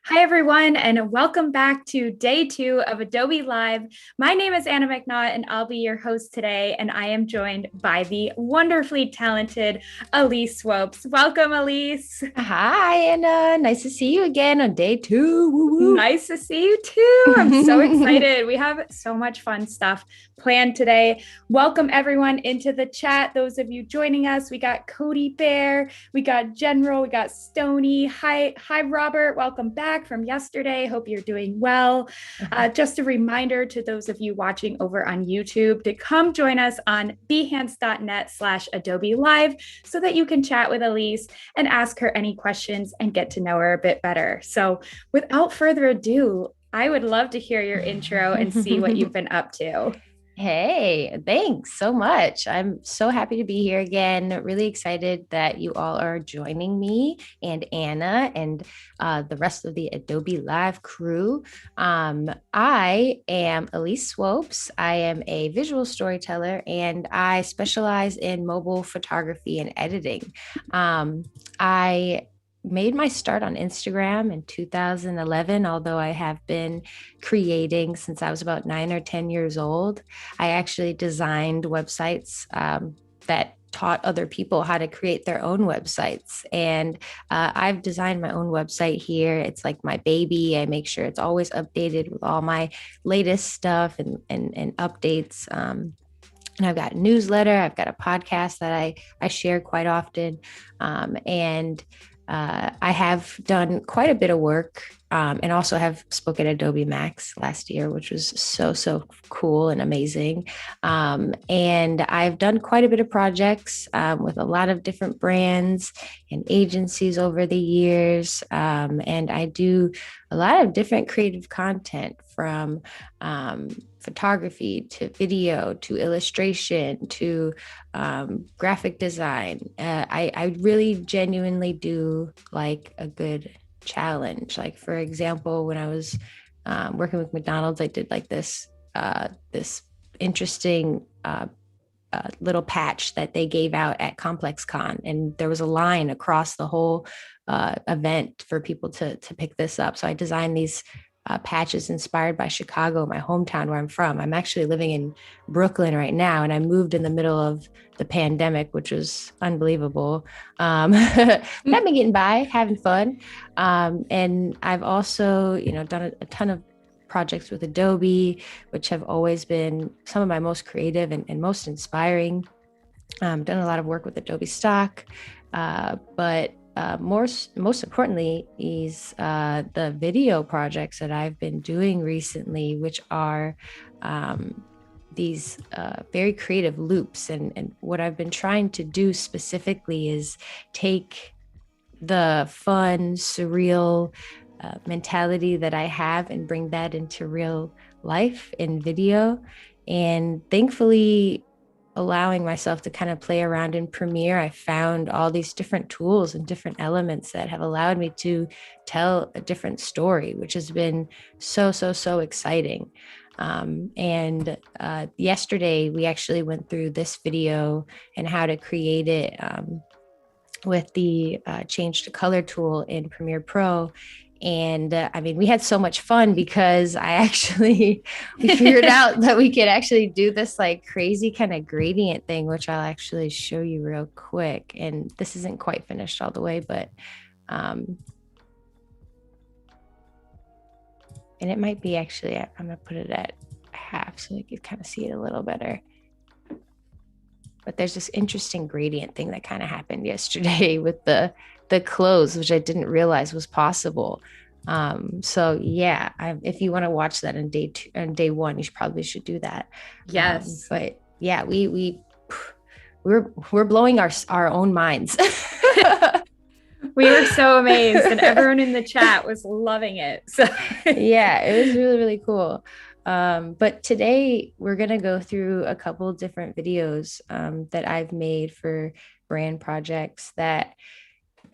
Hi, everyone, and welcome back to day 2 of Adobe Live. My name is Anna McNaught, and I'll be your host today, and I am joined by the wonderfully talented Elise Swopes. Welcome, Elise. Hi, Anna. Nice to see you again on day 2. Woo-woo. Nice to see you too. I'm so excited. We have so much fun stuff planned today. Welcome everyone into the chat. Those of you joining us, we got Cody Bear, we got General, we got Stony. Hi, Robert. Welcome back from yesterday. Hope you're doing well. Just a reminder to those of you watching over on YouTube to come join us on behance.net/Adobe Live so that you can chat with Elise and ask her any questions and get to know her a bit better. So without further ado, I would love to hear your intro and see what you've been up to. Hey, thanks so much. I'm so happy to be here again. Really excited that you all are joining me and Anna and the rest of the Adobe Live crew. I am Elise Swopes. I am a visual storyteller and I specialize in mobile photography and editing. I made my start on Instagram in 2011, although I have been creating since I was about 9 or 10 years old. I actually designed websites that taught other people how to create their own websites. And I've designed my own website here. It's like my baby. I make sure it's always updated with all my latest stuff and updates. And I've got a newsletter. I've got a podcast that I share quite often. I have done quite a bit of work and also have spoken at Adobe Max last year, which was so cool and amazing. And I've done quite a bit of projects with a lot of different brands and agencies over the years. And I do a lot of different creative content from photography to video to illustration to graphic design. I really genuinely do like a good challenge. Like, for example, when I was working with McDonald's, I did like this interesting little patch that they gave out at ComplexCon, and there was a line across the whole event for people to pick this up. So I designed these patches inspired by Chicago, my hometown where I'm from. I'm actually living in Brooklyn right now, and I moved in the middle of the pandemic, which was unbelievable. I've been getting by, having fun. And I've also, done a ton of projects with Adobe, which have always been some of my most creative and most inspiring. Done a lot of work with Adobe Stock, but most importantly is the video projects that I've been doing recently, which are these very creative loops. And what I've been trying to do specifically is take the fun, surreal mentality that I have and bring that into real life in video. And thankfully, allowing myself to kind of play around in Premiere, I found all these different tools and different elements that have allowed me to tell a different story, which has been so exciting. And yesterday, we actually went through this video and how to create it with the change to color tool in Premiere Pro. And we had so much fun because we figured out that we could actually do this like crazy kind of gradient thing, which I'll actually show you real quick. And this isn't quite finished all the way, but and it might be actually, I'm going to put it at half so you can kind of see it a little better. But there's this interesting gradient thing that kind of happened yesterday with the clothes, which I didn't realize was possible. So yeah, if you want to watch that on day 1, you probably should do that. Yes. But yeah, we we're blowing our own minds. We were so amazed, and everyone in the chat was loving it. So yeah, it was really, really cool. But today we're going to go through a couple of different videos that I've made for brand projects that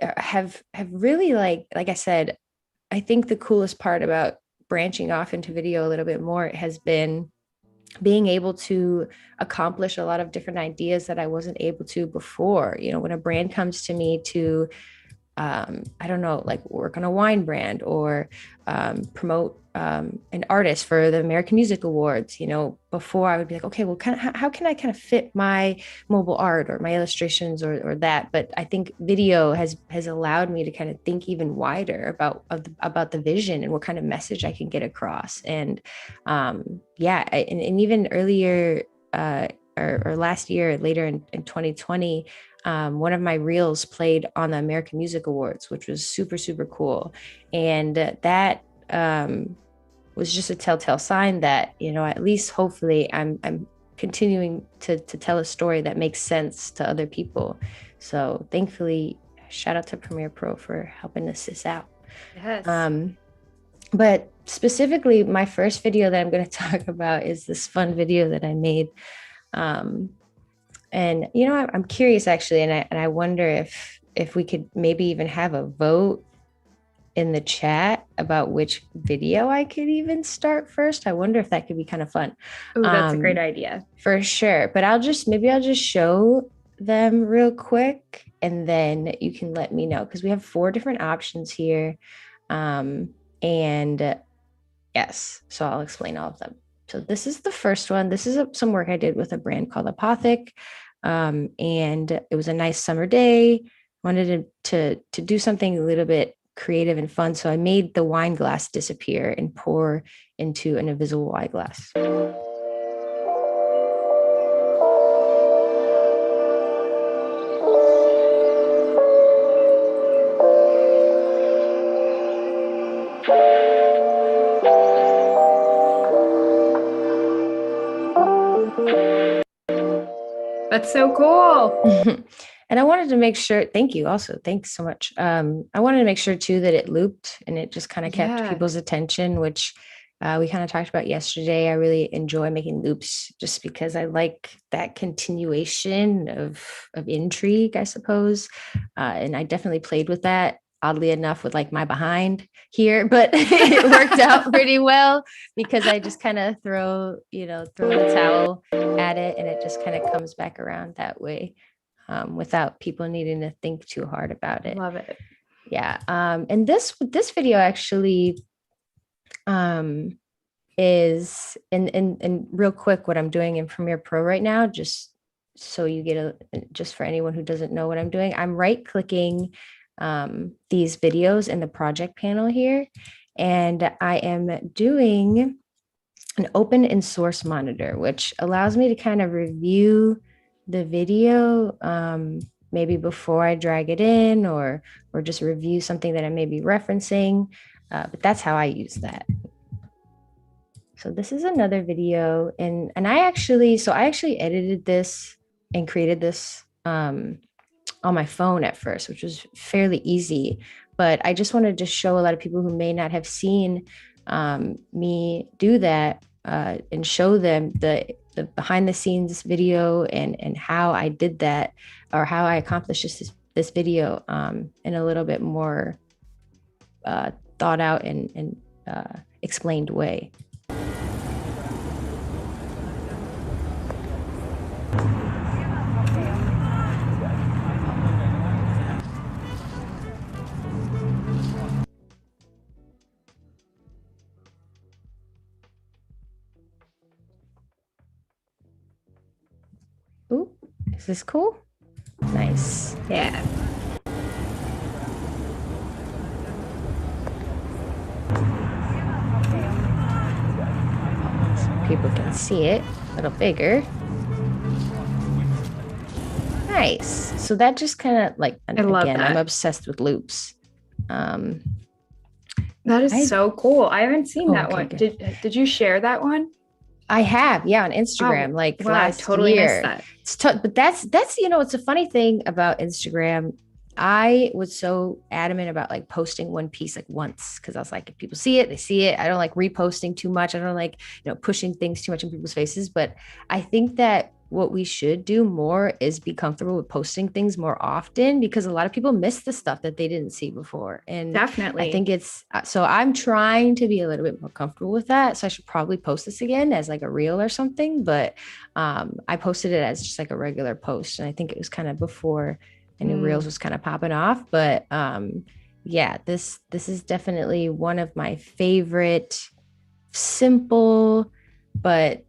have really, like I said, I think the coolest part about branching off into video a little bit more has been being able to accomplish a lot of different ideas that I wasn't able to before. You know, when a brand comes to me to I don't know, like work on a wine brand or promote an artist for the American Music Awards. You know, before I would be like, okay, well, how can I kind of fit my mobile art or my illustrations or that? But I think video has allowed me to kind of think even wider about the vision and what kind of message I can get across. And and even earlier or last year, later in 2020. One of my reels played on the American Music Awards, which was super, super cool. And that was just a telltale sign that, you know, at least hopefully I'm continuing to tell a story that makes sense to other people. So thankfully, shout out to Premiere Pro for helping us this out. Yes. But specifically, my first video that I'm going to talk about is this fun video that I made. And, you know, I'm curious actually, and I wonder if we could maybe even have a vote in the chat about which video I could even start first. I wonder if that could be kind of fun. Oh, that's a great idea. For sure. But I'll just show them real quick and then you can let me know, because we have 4 different options here. And yes, so I'll explain all of them. So this is the first one. This is some work I did with a brand called Apothic. And it was a nice summer day. Wanted to do something a little bit creative and fun. So I made the wine glass disappear and pour into an invisible wine glass. That's so cool. And I wanted to make sure, thank you also, thanks so much. I wanted to make sure too that it looped and it just kind of kept people's attention, which we kind of talked about yesterday. I really enjoy making loops just because I like that continuation of intrigue, I suppose. And I definitely played with that, oddly enough, with like my behind here, but it worked out pretty well because I just kind of throw the towel at it and it just kind of comes back around that way. Without people needing to think too hard about it. Love it. Yeah. And this video actually is and real quick, what I'm doing in Premiere Pro right now, just so you get just for anyone who doesn't know what I'm doing, I'm right clicking these videos in the project panel here, and I am doing an open and source monitor, which allows me to kind of review the video maybe before I drag it in or just review something that I may be referencing, but that's how I use that. So this is another video, and I actually edited this and created this on my phone at first, which was fairly easy, but I just wanted to show a lot of people who may not have seen me do that and show them the behind the scenes video and how I did that, or how I accomplished this video in a little bit more thought out and explained way. Ooh, is this cool? Nice. Yeah. So people can see it a little bigger. Nice. So that just kind of like, I love again, that. I'm obsessed with loops. That is so cool. I haven't seen that one. Good. Did you share that one? I have, yeah, on Instagram, like Well, I last totally missed year. that. But that's it's a funny thing about Instagram. I was so adamant about like posting one piece like once because I was like, if people see it, they see it. I don't like reposting too much. I don't like, pushing things too much in people's faces. But I think that what we should do more is be comfortable with posting things more often because a lot of people miss the stuff that they didn't see before. And Definitely. I think so I'm trying to be a little bit more comfortable with that. So I should probably post this again as like a reel or something. But I posted it as just like a regular post. And I think it was kind of before and the reels was kind of popping off. But yeah, this is definitely one of my favorite simple, but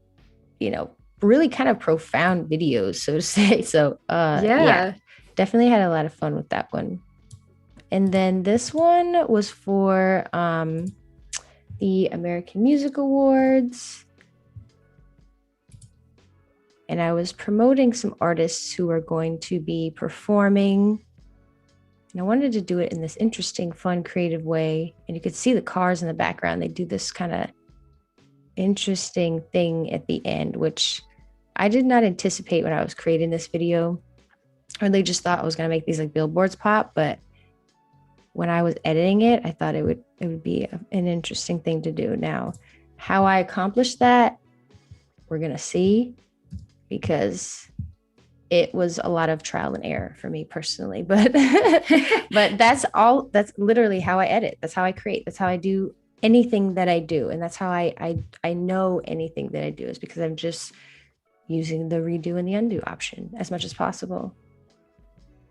really kind of profound videos, so to say. So yeah, definitely had a lot of fun with that one. And then this one was for the American Music Awards. And I was promoting some artists who are going to be performing. And I wanted to do it in this interesting, fun, creative way. And you could see the cars in the background. They do this kind of interesting thing at the end, which I did not anticipate when I was creating this video. I really just thought I was going to make these like billboards pop. But when I was editing it, I thought it would be an interesting thing to do. Now, how I accomplished that, we're going to see, because it was a lot of trial and error for me personally. But but that's literally how I edit. That's how I create. That's how I do anything that I do. And that's how I know anything that I do, is because I'm just using the redo and the undo option as much as possible.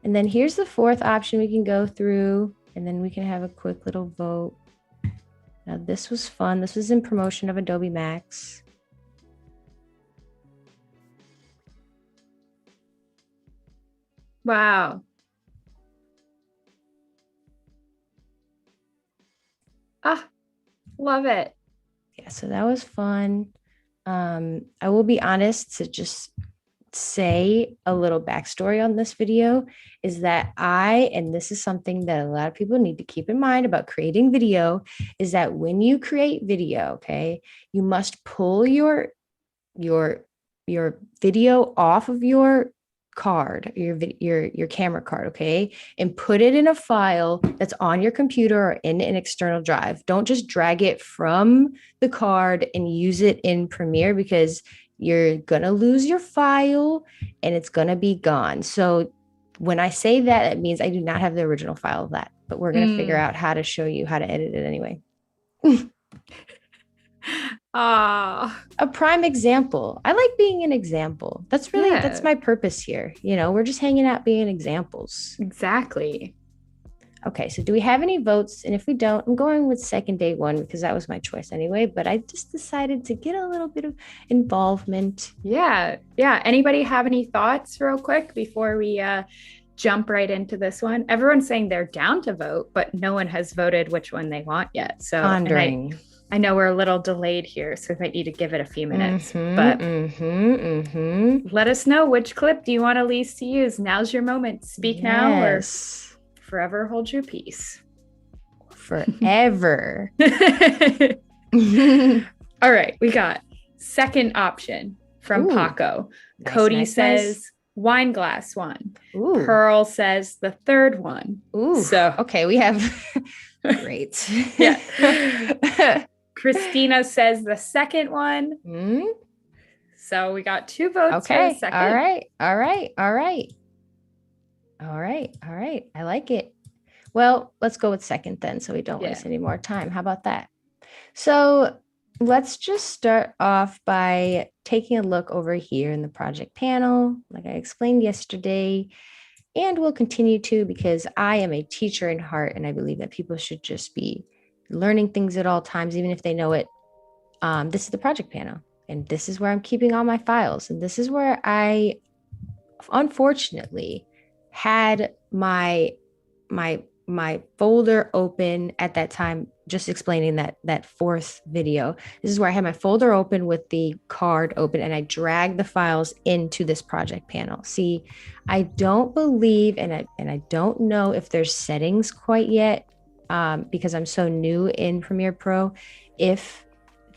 And then here's the fourth option we can go through, and then we can have a quick little vote. Now this was fun. This was in promotion of Adobe Max. Wow. Love it. Yeah, so that was fun. I will be honest, to just say a little backstory on this video, is that and this is something that a lot of people need to keep in mind about creating video, is that when you create video, okay, you must pull your video off of your card, your camera card, okay, and put it in a file that's on your computer or in an external drive. Don't just drag it from the card and use it in Premiere, because you're gonna lose your file and it's gonna be gone. So when I say that, it means I do not have the original file of that, but we're gonna figure out how to show you how to edit it anyway. A prime example. I like being an example. That's my purpose here. We're just hanging out being examples. Exactly. Okay, so do we have any votes? And if we don't, I'm going with second day one because that was my choice anyway, but I just decided to get a little bit of involvement. Yeah. Anybody have any thoughts real quick before we jump right into this one? Everyone's saying they're down to vote, but no one has voted which one they want yet. So pondering. I know we're a little delayed here, so we might need to give it a few minutes. But let us know, which clip do you want Elise to use? Now's your moment. Speak now, or forever hold your peace. Forever. All right, we got second option from Paco. Nice, Cody says wine glass one. Pearl says the third one. So okay, we have great. Yeah. Christina says the second one. So we got 2 votes for the second. All right. I like it. Well, let's go with second then, so we don't waste any more time. How about that? So let's just start off by taking a look over here in the project panel, like I explained yesterday, and we'll continue to, because I am a teacher in heart, and I believe that people should just be learning things at all times, even if they know it. This is the project panel, and this is where I'm keeping all my files, and this is where I unfortunately had my folder open at that time, just explaining that fourth video. This is where I had my folder open with the card open, and I dragged the files into this project panel. See, I don't believe, and I don't know if there's settings quite yet, because I'm so new in Premiere Pro, if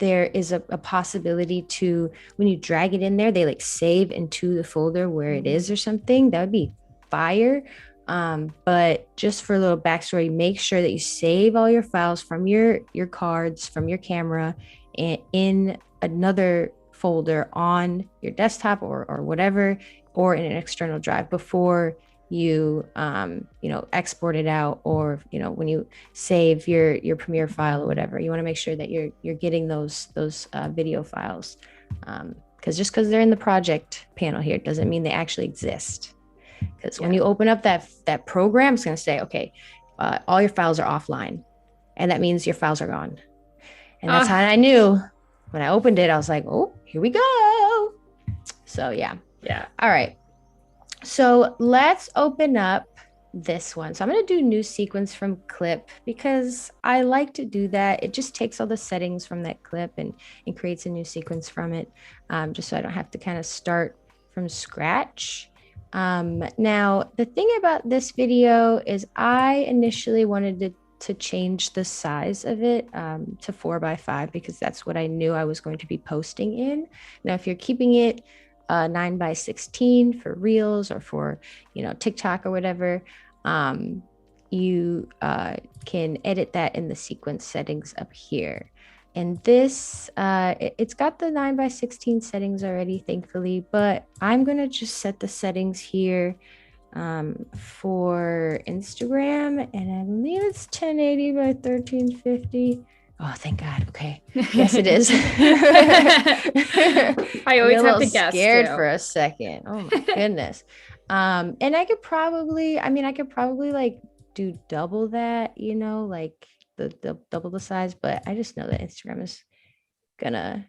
there is a possibility to, when you drag it in there, they like save into the folder where it is or something. That would be fire. But just for a little backstory, make sure that you save all your files from your cards, from your camera, and in another folder on your desktop or whatever, or in an external drive before you export it out, or when you save your Premiere file or whatever. You want to make sure that you're getting those video files, because just because they're in the project panel here doesn't mean they actually exist. Because when you open up that program, it's going to say, okay, all your files are offline, and that means your files are gone. And that's how I knew when I opened it. I was like, oh, here we go. So yeah. All right. So let's open up this one. So I'm going to do new sequence from clip because I like to do that. It just takes all the settings from that clip and creates a new sequence from it, just so I don't have to kind of start from scratch. Now, the thing about this video is I initially wanted to change the size of it to 4:5 because that's what I knew I was going to be posting in. Now, if you're keeping it 9:16 for Reels or for TikTok or whatever, you can edit that in the sequence settings up here. And this it's got the 9:16 settings already, thankfully, but I'm gonna just set the settings here for Instagram, and I believe it's 1080 by 1350. Oh, thank God. Okay. Yes, it is. I always have to guess. Scared for a second. Oh my goodness. And I could probably like do double that, like the double the size, but I just know that Instagram is gonna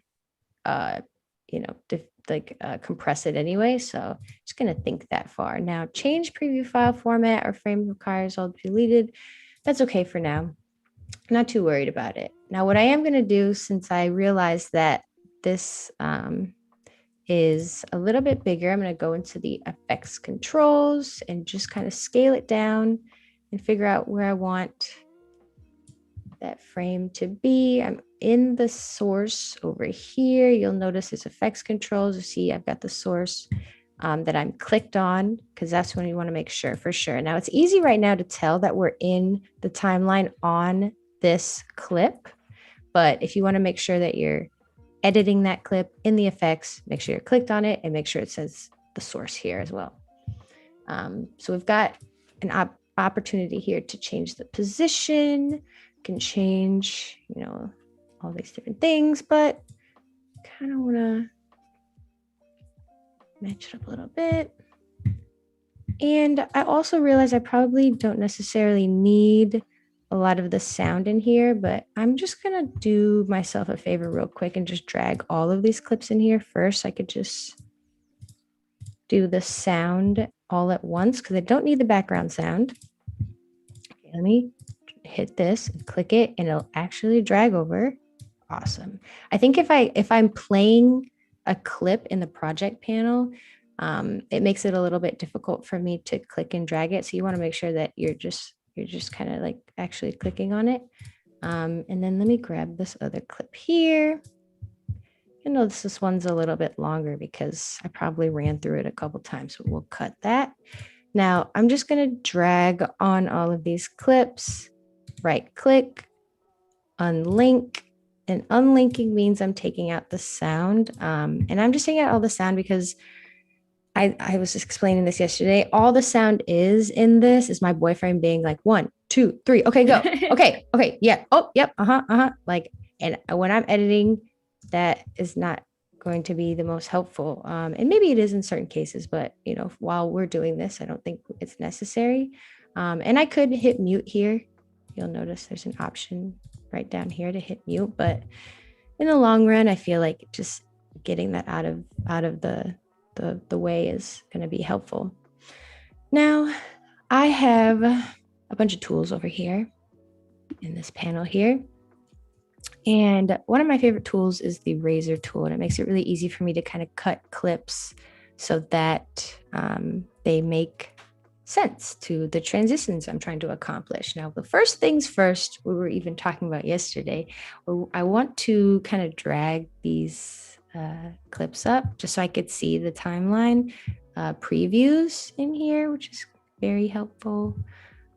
compress it anyway, so I'm just gonna think that far. Now, change preview file format or frame requires all deleted. That's okay for now. I'm not too worried about it. Now, what I am going to do, since I realized that this is a little bit bigger, I'm going to go into the effects controls and just kind of scale it down and figure out where I want that frame to be. I'm in the source over here. You'll notice it's effects controls. You see I've got the source that I'm clicked on, because that's when you want to make sure for sure. Now, it's easy right now to tell that we're in the timeline on this clip, but if you want to make sure that you're editing that clip in the effects, make sure you're clicked on it and make sure it says the source here as well. So we've got an opportunity here to change the position, can change, all these different things, but kind of want to match it up a little bit. And I also realized I probably don't necessarily need a lot of the sound in here, but I'm just going to do myself a favor real quick and just drag all of these clips in here first. I could just do the sound all at once because I don't need the background sound. Okay, let me hit this and click it and it'll actually drag over. Awesome. I think if I'm playing a clip in the project panel, it makes it a little bit difficult for me to click and drag it. So you want to make sure that you're just kind of like actually clicking on it. And then let me grab this other clip here. I know this one's a little bit longer because I probably ran through it a couple times, but we'll cut that. Now I'm just going to drag on all of these clips, right click, unlink. And unlinking means I'm taking out the sound. And I'm just taking out all the sound because I was just explaining this yesterday. All the sound is in this is my boyfriend being like 1, 2, 3. Okay, go. Okay. Yeah. Oh, yep. Like, and when I'm editing, that is not going to be the most helpful. And maybe it is in certain cases, but while we're doing this, I don't think it's necessary. And I could hit mute here. You'll notice there's an option right down here to hit mute, but in the long run, I feel like just getting that out of the way is going to be helpful. Now, I have a bunch of tools over here in this panel here. And one of my favorite tools is the razor tool, and it makes it really easy for me to kind of cut clips so that they make sense to the transitions I'm trying to accomplish. Now, the first things first, we were even talking about yesterday, I want to kind of drag these clips up just so I could see the timeline previews in here, which is very helpful.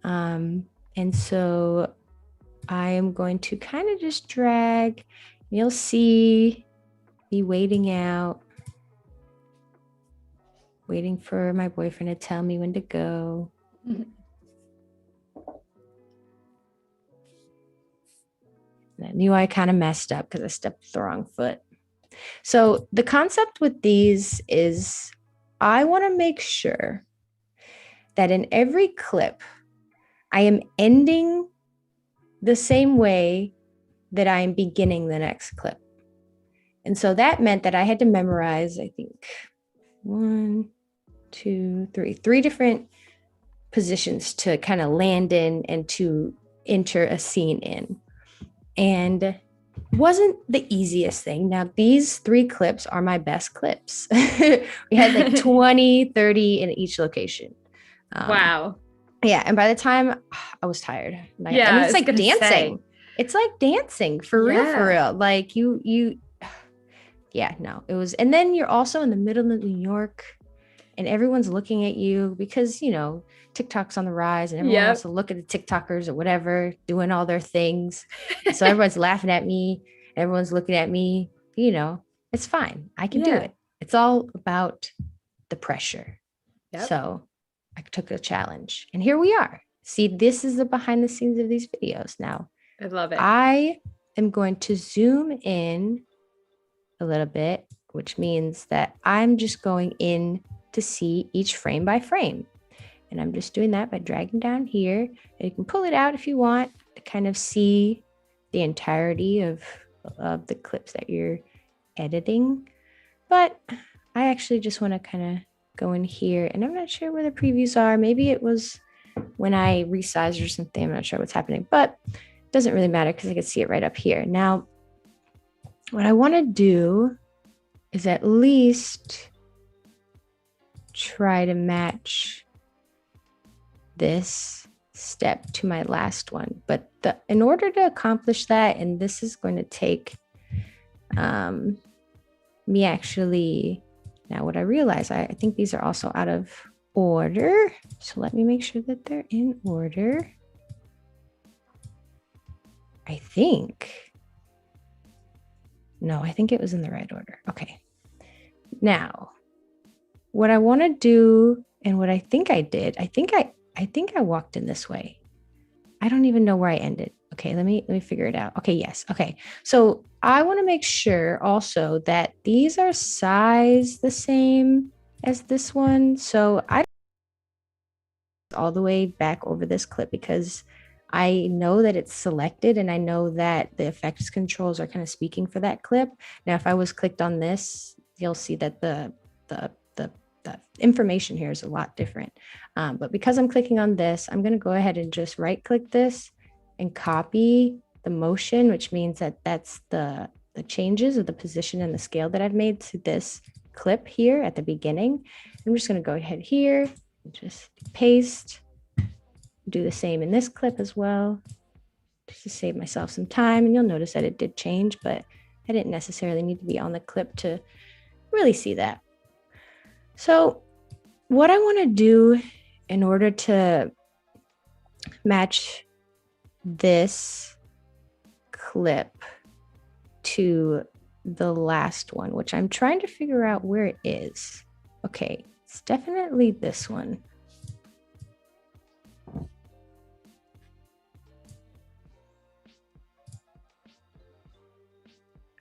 And so I am going to kind of just drag. You'll see me waiting for my boyfriend to tell me when to go. Mm-hmm. I knew I kind of messed up because I stepped the wrong foot. So the concept with these is I want to make sure that in every clip, I am ending the same way that I am beginning the next clip. And so that meant that I had to memorize, I think, 3 different positions to kind of land in and to enter a scene in. And wasn't the easiest thing. Now, these 3 clips are my best clips. We had like 20, 30 in each location. Wow. Yeah. And by the time I was tired. Yeah, I mean, it's like dancing. It's like dancing for real. Like it was. And then you're also in the middle of New York and everyone's looking at you because, TikTok's on the rise and everyone wants to look at the TikTokers or whatever, doing all their things. So everyone's laughing at me. Everyone's looking at me. It's fine. I can do it. It's all about the pressure. Yep. So I took a challenge and here we are. See, this is the behind the scenes of these videos now. I love it. I am going to zoom in a little bit, which means that I'm just going in to see each frame by frame. And I'm just doing that by dragging down here. And you can pull it out if you want to kind of see the entirety of the clips that you're editing. But I actually just want to kind of go in here, and I'm not sure where the previews are. Maybe it was when I resized or something. I'm not sure what's happening, but it doesn't really matter because I can see it right up here. Now, what I want to do is at least try to match this step to my last one. But in order to accomplish that, and this is going to take me actually, now what I realize, I think these are also out of order. So let me make sure that they're in order. I think it was in the right order. Okay. Now, what I want to do and what I think I did, I think I walked in this way. I don't even know where I ended. Okay, let me figure it out. Okay, yes. Okay. So I want to make sure also that these are sized the same as this one. So I all the way back over this clip because I know that it's selected and I know that the effects controls are kind of speaking for that clip. Now, if I was clicked on this, you'll see that the information here is a lot different. But because I'm clicking on this, I'm going to go ahead and just right click this and copy the motion, which means that that's the changes of the position and the scale that I've made to this clip here at the beginning. I'm just going to go ahead here and just paste, do the same in this clip as well, just to save myself some time. And you'll notice that it did change, but I didn't necessarily need to be on the clip to really see that. So what I want to do in order to match this clip to the last one, which I'm trying to figure out where it is. Okay, it's definitely this one.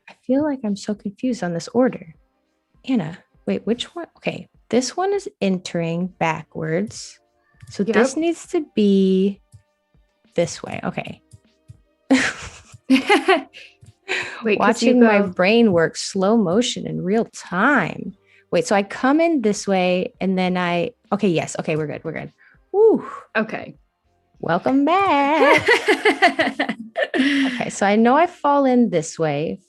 I feel like I'm so confused on this order. Anna, wait, which one? Okay, this one is entering backwards. So this needs to be this way. Okay. Wait, watching my brain work slow motion in real time. Wait, so I come in this way and then okay, yes. Okay, we're good. We're good. Woo. Okay. Welcome back. Okay, so I know I fall in this way.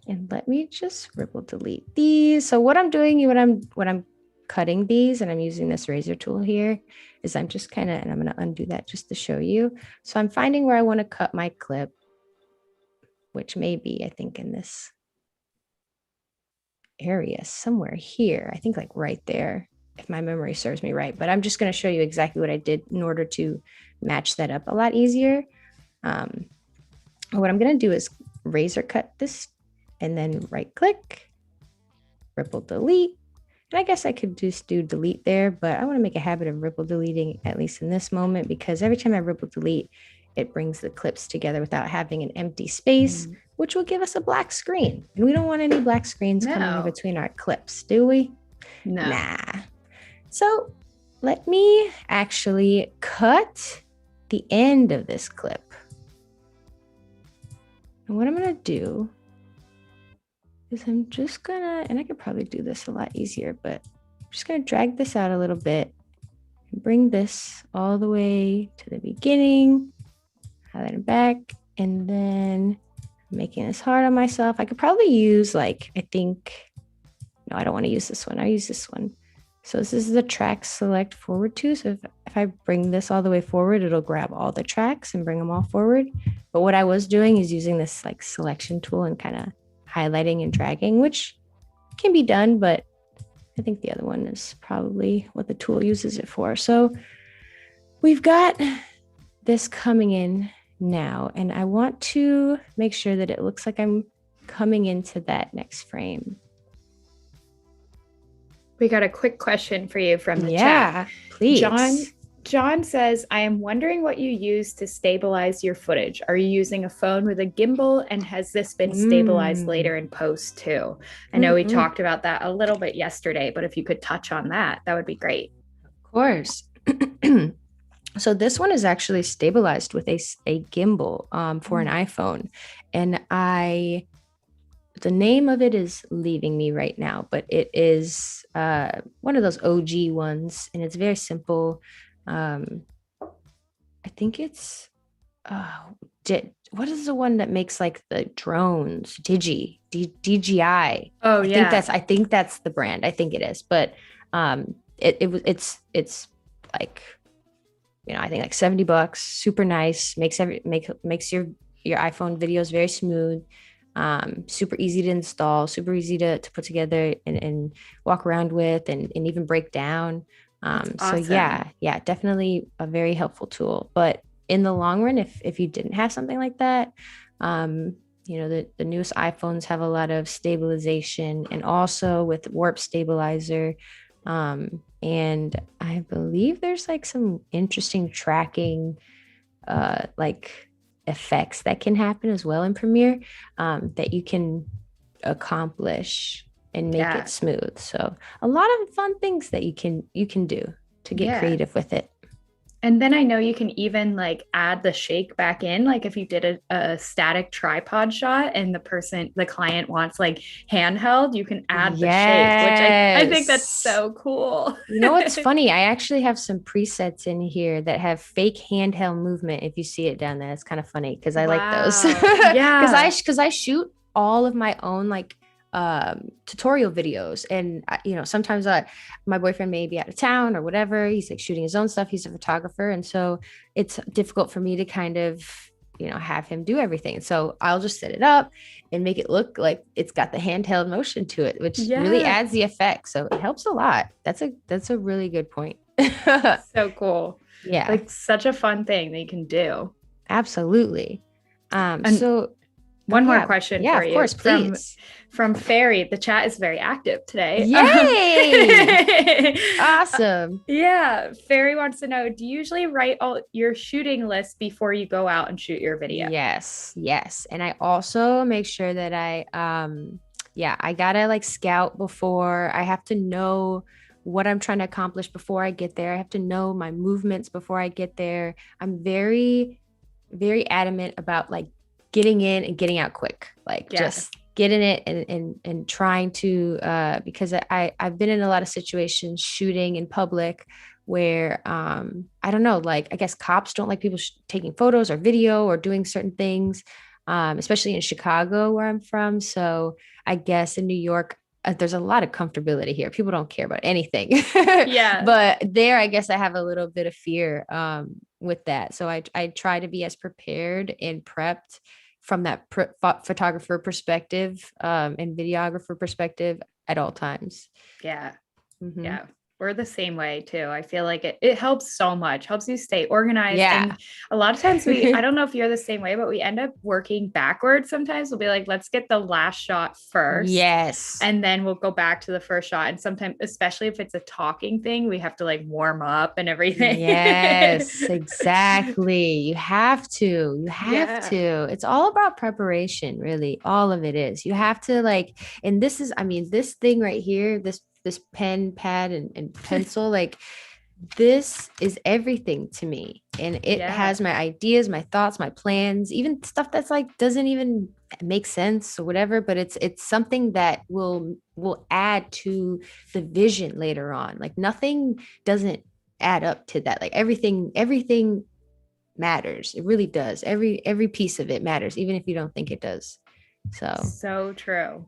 And let me just delete these. So what I'm doing, what I'm cutting these, and I'm using this razor tool here, is I'm just kind of, and I'm going to undo that just to show you. So I'm finding where I want to cut my clip, which may be, I think, in this area somewhere here. I think like right there, if my memory serves me right. But I'm just going to show you exactly what I did in order to match that up a lot easier. What I'm going to do is razor cut this and then right click, ripple delete. And I guess I could just do delete there, but I want to make a habit of ripple deleting, at least in this moment, because every time I ripple delete, it brings the clips together without having an empty space, which will give us a black screen. And we don't want any black screens coming in between our clips, do we? No. Nah. So let me actually cut the end of this clip. And what I'm going to do is I'm just going to, and I could probably do this a lot easier, but I'm just going to drag this out a little bit and bring this all the way to the beginning, highlight it back, and then I'm making this hard on myself. I could probably use like, I think, no, I don't want to use this one. I use this one. So this is the track select forward to. So if I bring this all the way forward, it'll grab all the tracks and bring them all forward. But what I was doing is using this like selection tool and kind of highlighting and dragging, which can be done, but I think the other one is probably what the tool uses it for. So we've got this coming in now, and I want to make sure that it looks like I'm coming into that next frame. We got a quick question for you from the chat. Yeah, please. John says, I am wondering what you use to stabilize your footage. Are you using a phone with a gimbal, and has this been stabilized later in post too? I know we talked about that a little bit yesterday, but if you could touch on that, that would be great. Of course. So this one is actually stabilized with a gimbal for an iPhone. And the name of it is leaving me right now, but it is one of those OG ones, and it's very simple. I think it's what is the one that makes like the drones? DJI. Oh yeah. I think that's the brand. I think it is, but it's like, you know, I think like $70, super nice, makes your iPhone videos very smooth, super easy to install, super easy to put together and walk around with and even break down. Awesome. So yeah, definitely a very helpful tool. But in the long run, if you didn't have something like that, you know, the newest iPhones have a lot of stabilization, and also with warp stabilizer. And I believe there's like some interesting tracking, like effects that can happen as well in Premiere, that you can accomplish and make it smooth. So a lot of fun things that you can do to get creative with it. And then I know you can even like add the shake back in, like if you did a static tripod shot and the client wants like handheld, you can add the shake, which I think that's so cool. You know what's funny? I actually have some presets in here that have fake handheld movement. If you see it down there, it's kind of funny because I like those. Yeah. Because I shoot all of my own like tutorial videos, and you know, sometimes my boyfriend may be out of town or whatever, he's like shooting his own stuff, he's a photographer, and so it's difficult for me to kind of, you know, have him do everything. So I'll just set it up and make it look like it's got the handheld motion to it, which really adds the effect. So it helps a lot. That's a really good point. So cool. Yeah, like such a fun thing that you can do. Absolutely. So one more question for you. Of course, please. From Fairy. The chat is very active today. Yay! Awesome. Yeah. Fairy wants to know, do you usually write all your shooting list before you go out and shoot your video? Yes. And I also make sure that I gotta like scout before. I have to know what I'm trying to accomplish before I get there. I have to know my movements before I get there. I'm very, very adamant about like getting in and getting out quick, like just getting it and trying to, because I've been in a lot of situations shooting in public where, I don't know, like, I guess cops don't like people taking photos or video or doing certain things, especially in Chicago where I'm from. So I guess in New York, there's a lot of comfortability here. People don't care about anything. Yeah. But there, I guess I have a little bit of fear with that. So I try to be as prepared and prepped from that photographer perspective and videographer perspective at all times. Yeah. Mm-hmm. Yeah. We're the same way too. I feel like it helps so much, helps you stay organized. Yeah. And a lot of times I don't know if you're the same way, but we end up working backwards. Sometimes we'll be like, let's get the last shot first. Yes. And then we'll go back to the first shot. And sometimes, especially if it's a talking thing, we have to like warm up and everything. Yes, exactly. You have to. It's all about preparation, really. All of it is. You have to like, and this is, I mean, this thing right here, this pen, pad, and pencil, like this is everything to me. And it has my ideas, my thoughts, my plans, even stuff that's like doesn't even make sense or whatever, but it's something that will add to the vision later on. Like nothing doesn't add up to that. Like everything matters. It really does. Every piece of it matters, even if you don't think it does. So true.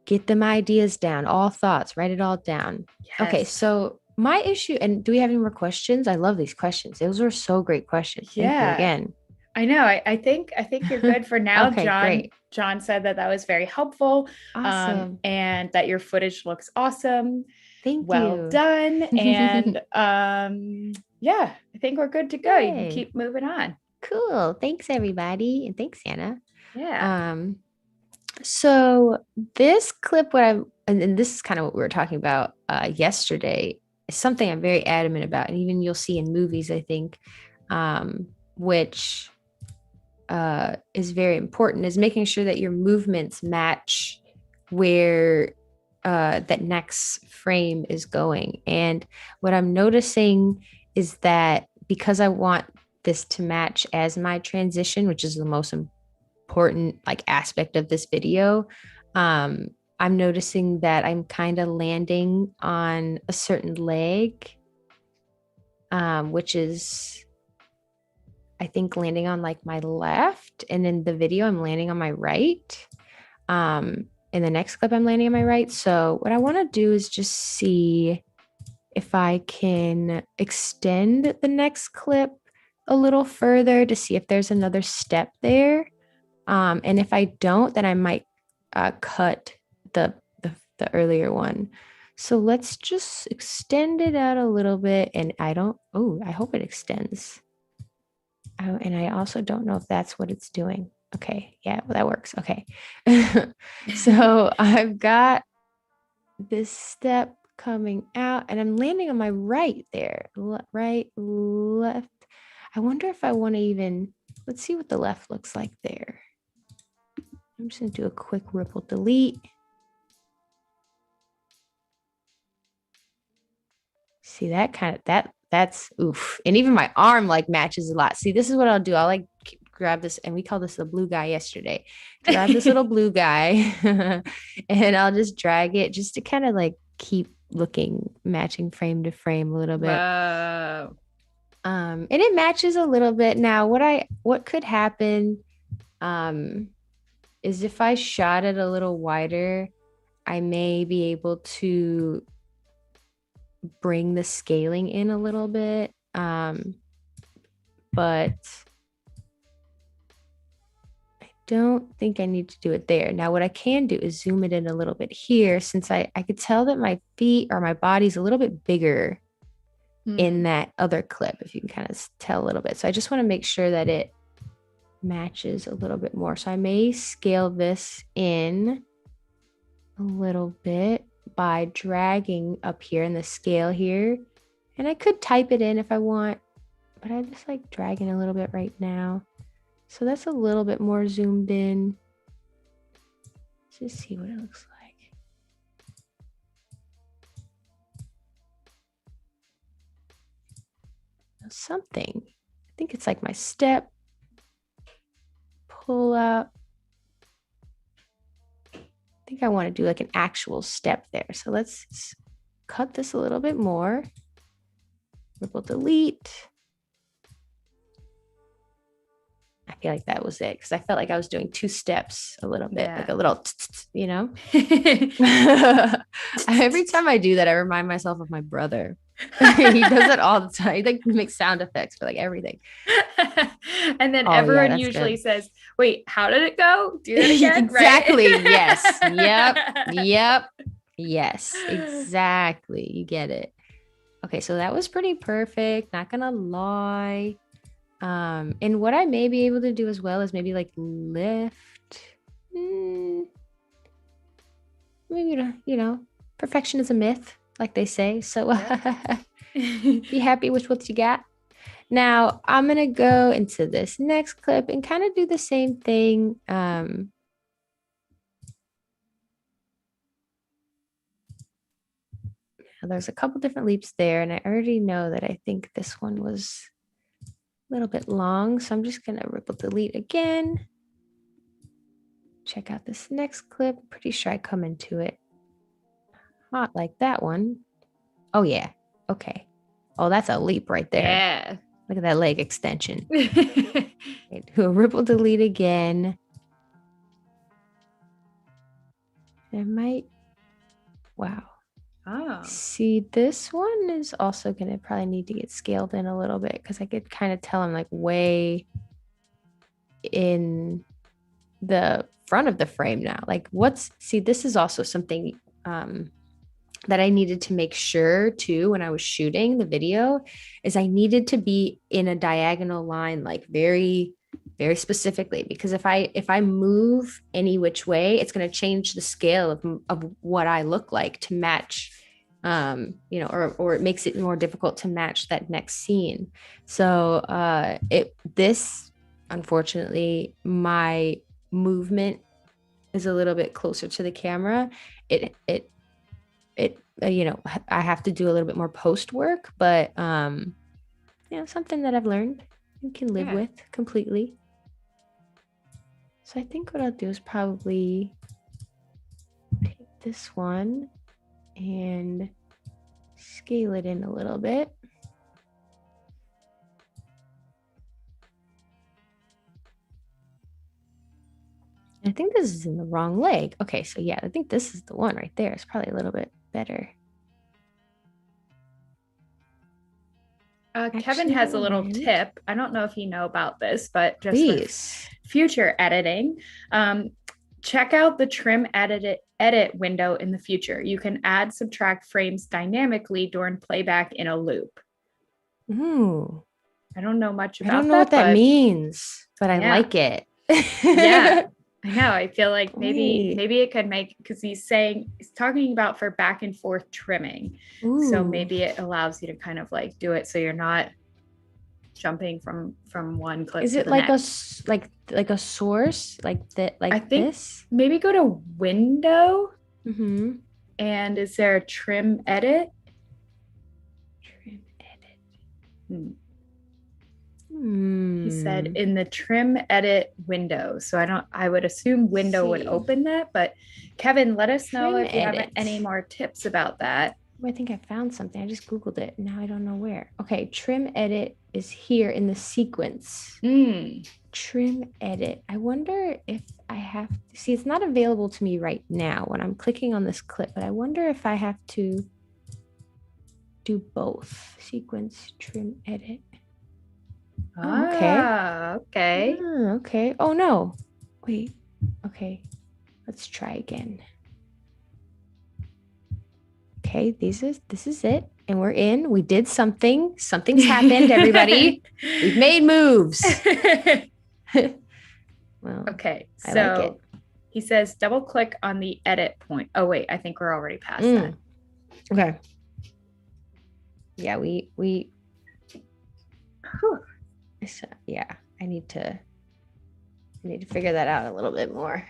Get them ideas down, all thoughts, write it all down. Yes. Okay, so my issue, and do we have any more questions? I love these questions. Those are so great questions. Thank you again. I know. I think you're good for now. Okay, John, great. John said that was very helpful. Awesome. And that your footage looks awesome. Thank you. Well done. And yeah, I think we're good to go. Yay. You can keep moving on. Cool. Thanks everybody. And thanks, Anna. Yeah. So this clip, and this is kind of what we were talking about yesterday, is something I'm very adamant about. And even you'll see in movies, I think, which is very important, is making sure that your movements match where that next frame is going. And what I'm noticing is that because I want this to match as my transition, which is the most important like aspect of this video, I'm noticing that I'm kind of landing on a certain leg, which is, I think, landing on like my left, and in the video I'm landing on my right. In the next clip I'm landing on my right. So what I want to do is just see if I can extend the next clip a little further to see if there's another step there. And if I don't, then I might cut the earlier one. So let's just extend it out a little bit. And I hope it extends. And I also don't know if that's what it's doing. Okay. Yeah, well, that works. Okay. So I've got this step coming out and I'm landing on my right there. Right, left. I wonder if I want to even, let's see what the left looks like there. I'm just going to do a quick ripple delete. See that kind of, that's oof. And even my arm like matches a lot. See, this is what I'll do. I'll like grab this, and we call this the blue guy yesterday. Grab this little blue guy and I'll just drag it just to kind of like keep looking, matching frame to frame a little bit. Wow. And it matches a little bit. Now, what could happen is if I shot it a little wider, I may be able to bring the scaling in a little bit. But I don't think I need to do it there. Now, what I can do is zoom it in a little bit here, since I could tell that my feet or my body's a little bit bigger in that other clip, if you can kind of tell a little bit. So I just want to make sure that it matches a little bit more. So I may scale this in a little bit by dragging up here in the scale here. And I could type it in if I want, but I just like dragging a little bit right now. So that's a little bit more zoomed in. Let's just see what it looks like. Something. I think it's like my step, pull out. I think I want to do like an actual step there. So let's cut this a little bit more. Ripple delete. I feel like that was it because I felt like I was doing two steps a little bit, Yeah. like a little, you know. Every time I do that, I remind myself of my brother. He does it all the time. He like makes sound effects for like everything. And then Oh, yeah, everyone that's usually good. says, wait, how did it go? Do that again, Exactly. right? Yes. Yep. Yep. Yes. Exactly. You get it. Okay, so that was pretty perfect. Not gonna lie. And what I may be able to do as well is maybe like lift. Mm, maybe perfection is a myth, like they say. So be happy with what you got. Now I'm gonna go into this next clip and kind of do the same thing. There's a couple different leaps there, and I already know that I think this one was a little bit long, so I'm just gonna ripple delete again. Check out this next clip. Pretty sure I come into it hot like that one. Oh yeah. Okay. Oh, that's a leap right there. Yeah. Look at that leg extension. Okay, do a ripple delete again. It might. Wow. Oh. See, this one is also going to probably need to get scaled in a little bit because I could kind of tell I'm like way in the front of the frame now. Like, this is also something that I needed to make sure too when I was shooting the video is I needed to be in a diagonal line, like very, very specifically, because if I move any which way, it's going to change the scale of what I look like to match, or it makes it more difficult to match that next scene. So this, unfortunately, my movement is a little bit closer to the camera. It I have to do a little bit more post work, but something that I've learned and can live with completely. So I think what I'll do is probably take this one and scale it in a little bit. I think this is in the wrong leg. Okay, so yeah, I think this is the one right there. It's probably a little bit better. Kevin has a little tip. I don't know if you know about this, but just please, for future editing, check out the trim edit window in the future. You can add, subtract frames dynamically during playback in a loop. Ooh. I don't know much about that. I don't know what that means, but I like it. Yeah. I know. I feel like maybe it could make, because he's talking about for back and forth trimming. Ooh. So maybe it allows you to kind of like do it so you're not jumping from one clip. Is it to the like next. like a source like that? Like I think this? Maybe go to window. Mm-hmm. And is there a trim edit? Trim edit. He said in the trim edit window. So I would assume window would open that, but Kevin, let us know if you have any more tips about that. I think I found something. I just Googled it. Now I don't know where. Okay. Trim edit is here in the sequence. Trim edit. I wonder if I have to see, it's not available to me right now when I'm clicking on this clip, but I wonder if I have to do both sequence, trim, edit. Oh, okay. Okay. Oh no. Wait. Okay. Let's try again. Okay, this is it. And we're in. We did something. Something's happened, everybody. We've made moves. Well, okay. So I like it. He says double click on the edit point. Oh wait, I think we're already past that. Okay. Yeah, we yeah, I need to figure that out a little bit more.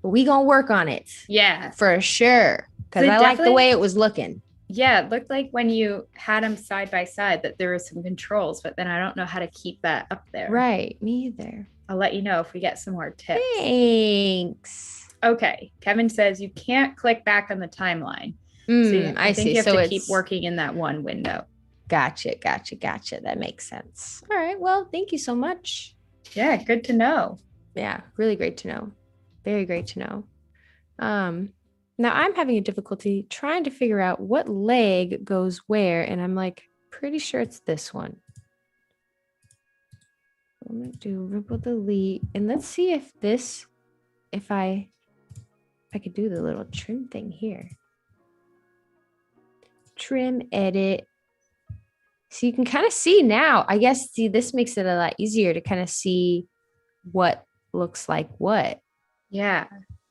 But we gonna work on it. Yeah. For sure. Because I like the way it was looking. Yeah, it looked like when you had them side by side that there were some controls, but then I don't know how to keep that up there. Right, me either. I'll let you know if we get some more tips. Thanks. Okay, Kevin says you can't click back on the timeline. So I think you have to keep working in that one window. Gotcha. That makes sense. All right, well, thank you so much. Yeah, good to know. Yeah, really great to know. Very great to know. Now I'm having a difficulty trying to figure out what leg goes where, and I'm like pretty sure it's this one. I'm gonna do ripple delete, and let's see if I could do the little trim thing here. Trim, edit. So you can kind of see now. I guess this makes it a lot easier to kind of see what looks like what. Yeah.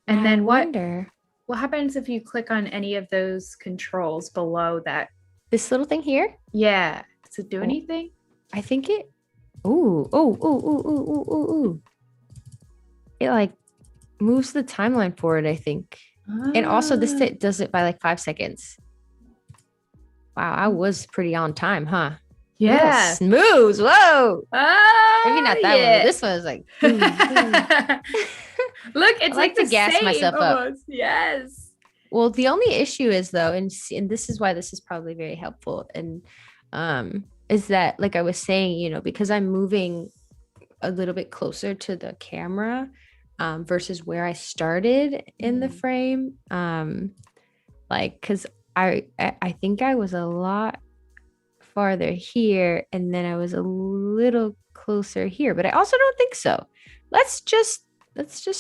And then what wonder happens if you click on any of those controls below that? this little thing here? Yeah. Does it do anything? I think it. Ooh. It like moves the timeline forward, I think. And also this does it by like 5 seconds. Wow, I was pretty on time, huh? Yeah. Smooth. Whoa. Maybe not that one, but this one is like. Look, it's like to gas myself almost. up. Yes. Well, the only issue is though, and this is why this is probably very helpful, and is that, like I was saying, you know, because I'm moving a little bit closer to the camera versus where I started in the frame, like because I think I was a lot farther here, and then I was a little closer here, but I also don't think so. Let's just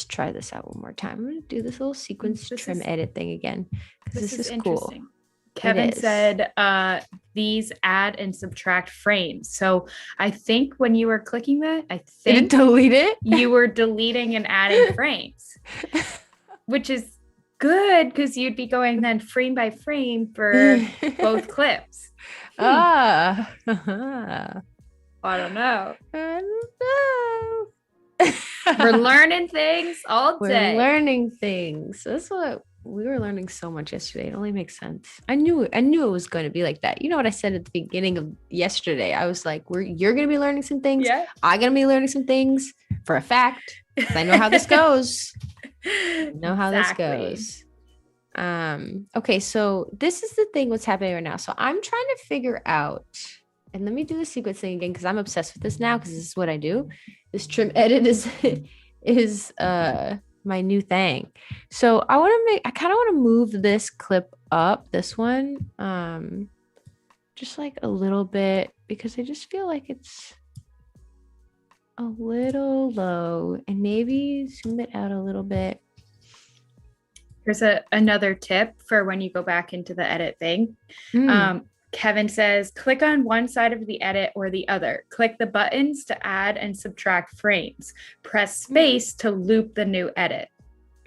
try this out one more time. I'm gonna do this little sequence trim edit thing again because this is cool. Kevin said these add and subtract frames. So I think when you were clicking that, I think delete it. You were deleting and adding frames, which is good because you'd be going then frame by frame for both clips. I don't know. We're learning things all day. We're learning things. That's what we were learning so much yesterday. It only makes sense. I knew it was going to be like that. You know what I said at the beginning of yesterday? I was like, you're going to be learning some things. Yeah. I'm going to be learning some things for a fact. I know how this goes. This goes. Okay, so this is the thing what's happening right now. So I'm trying to figure out, and let me do the sequence thing again because I'm obsessed with this now because this is what I do. This trim edit is my new thing. So I kind of want to move this clip up, this one, just like a little bit because I just feel like it's a little low, and maybe zoom it out a little bit. Here's another tip for when you go back into the edit thing. Kevin says, click on one side of the edit or the other. Click the buttons to add and subtract frames. Press space to loop the new edit.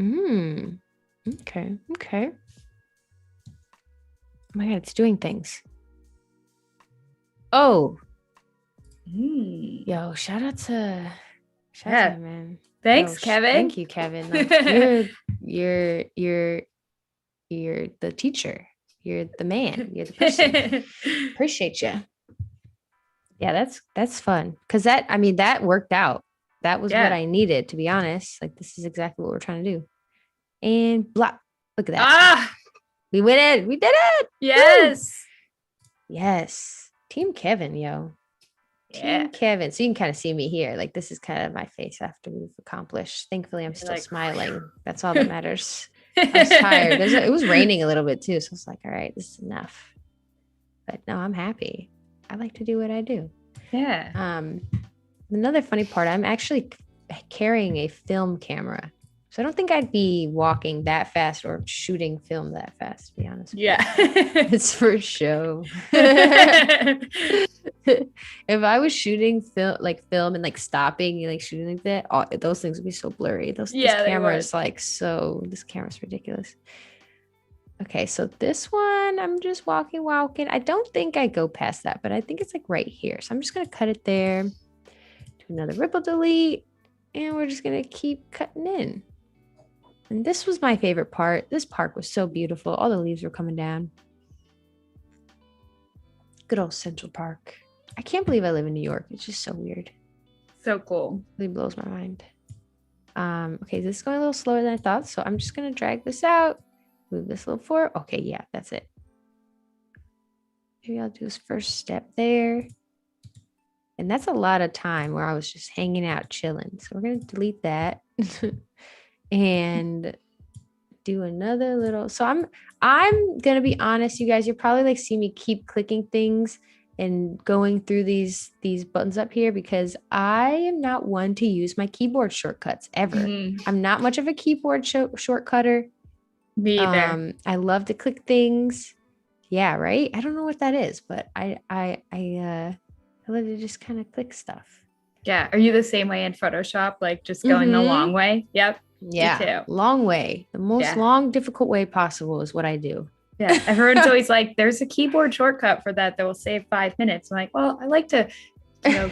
Okay. Oh my God, it's doing things. Oh. Yo, shout out to man. Thanks, Kevin. Thank you, Kevin. Like, you're the teacher. You're the man. You're the person. Appreciate you. Yeah, that's fun. Cause that worked out. That was what I needed, to be honest. Like, this is exactly what we're trying to do. And blah. Look at that. We win it. We did it. Yes. Woo! Yes. Team Kevin, yo. Yeah. Team Kevin. So you can kind of see me here. Like, this is kind of my face after we've accomplished. Thankfully, I'm still smiling. That's all that matters. I was tired. It was raining a little bit too. So I was like, all right, this is enough. But no, I'm happy. I like to do what I do. Yeah. Another funny part, I'm actually carrying a film camera. So I don't think I'd be walking that fast or shooting film that fast, to be honest. Yeah. It's for show. If I was shooting film and like stopping and like shooting like that, those things would be so blurry. This camera is this camera's ridiculous. Okay, so this one, I'm just walking. I don't think I go past that, but I think it's like right here. So I'm just going to cut it there. Do another ripple delete. And we're just going to keep cutting in. And this was my favorite part. This park was so beautiful. All the leaves were coming down. Good old Central Park. I can't believe I live in New York. It's just so weird. So cool. It really blows my mind. Okay, this is going a little slower than I thought. So I'm just going to drag this out. Move this a little forward. Okay, yeah, that's it. Maybe I'll do this first step there. And that's a lot of time where I was just hanging out, chilling. So we're going to delete that and do another little. So I'm going to be honest, you guys, you're probably like see me keep clicking things and going through these buttons up here because I am not one to use my keyboard shortcuts ever. I'm not much of a keyboard shortcutter. Me either. I love to click things. Yeah, right. I don't know what that is, but I love to just kind of click stuff. Yeah. Are you the same way in Photoshop? Like just going the long way? Yep. Yeah. Me too. Long way. The most long, difficult way possible is what I do. Yeah. Everyone's always like, there's a keyboard shortcut for that will save 5 minutes. I'm like, well, I like to,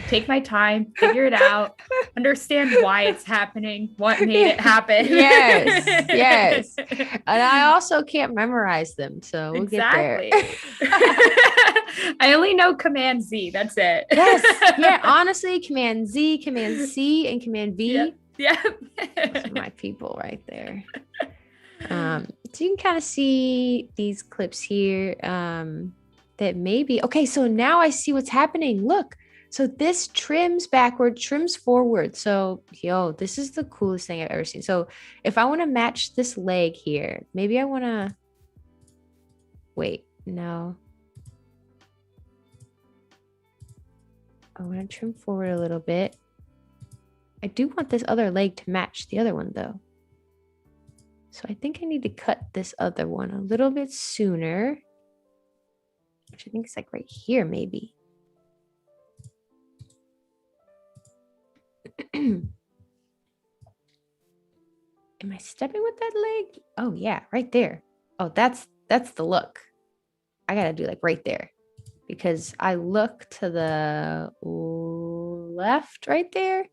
take my time, figure it out, understand why it's happening, what made it happen. Yes. And I also can't memorize them. So we'll get there. I only know Command Z. That's it. Yes. Yeah. Honestly, Command Z, Command C, and Command V. Yep. Those are my people right there. So you can kind of see these clips here that maybe, okay, so now I see what's happening. Look, so this trims backward, trims forward. So, this is the coolest thing I've ever seen. So if I want to match this leg here, maybe I want to, wait, no. I want to trim forward a little bit. I do want this other leg to match the other one though. So I think I need to cut this other one a little bit sooner, which I think is like right here, maybe. Am I stepping with that leg? Oh yeah, right there. Oh, that's the look. I gotta do like right there because I look to the left right there,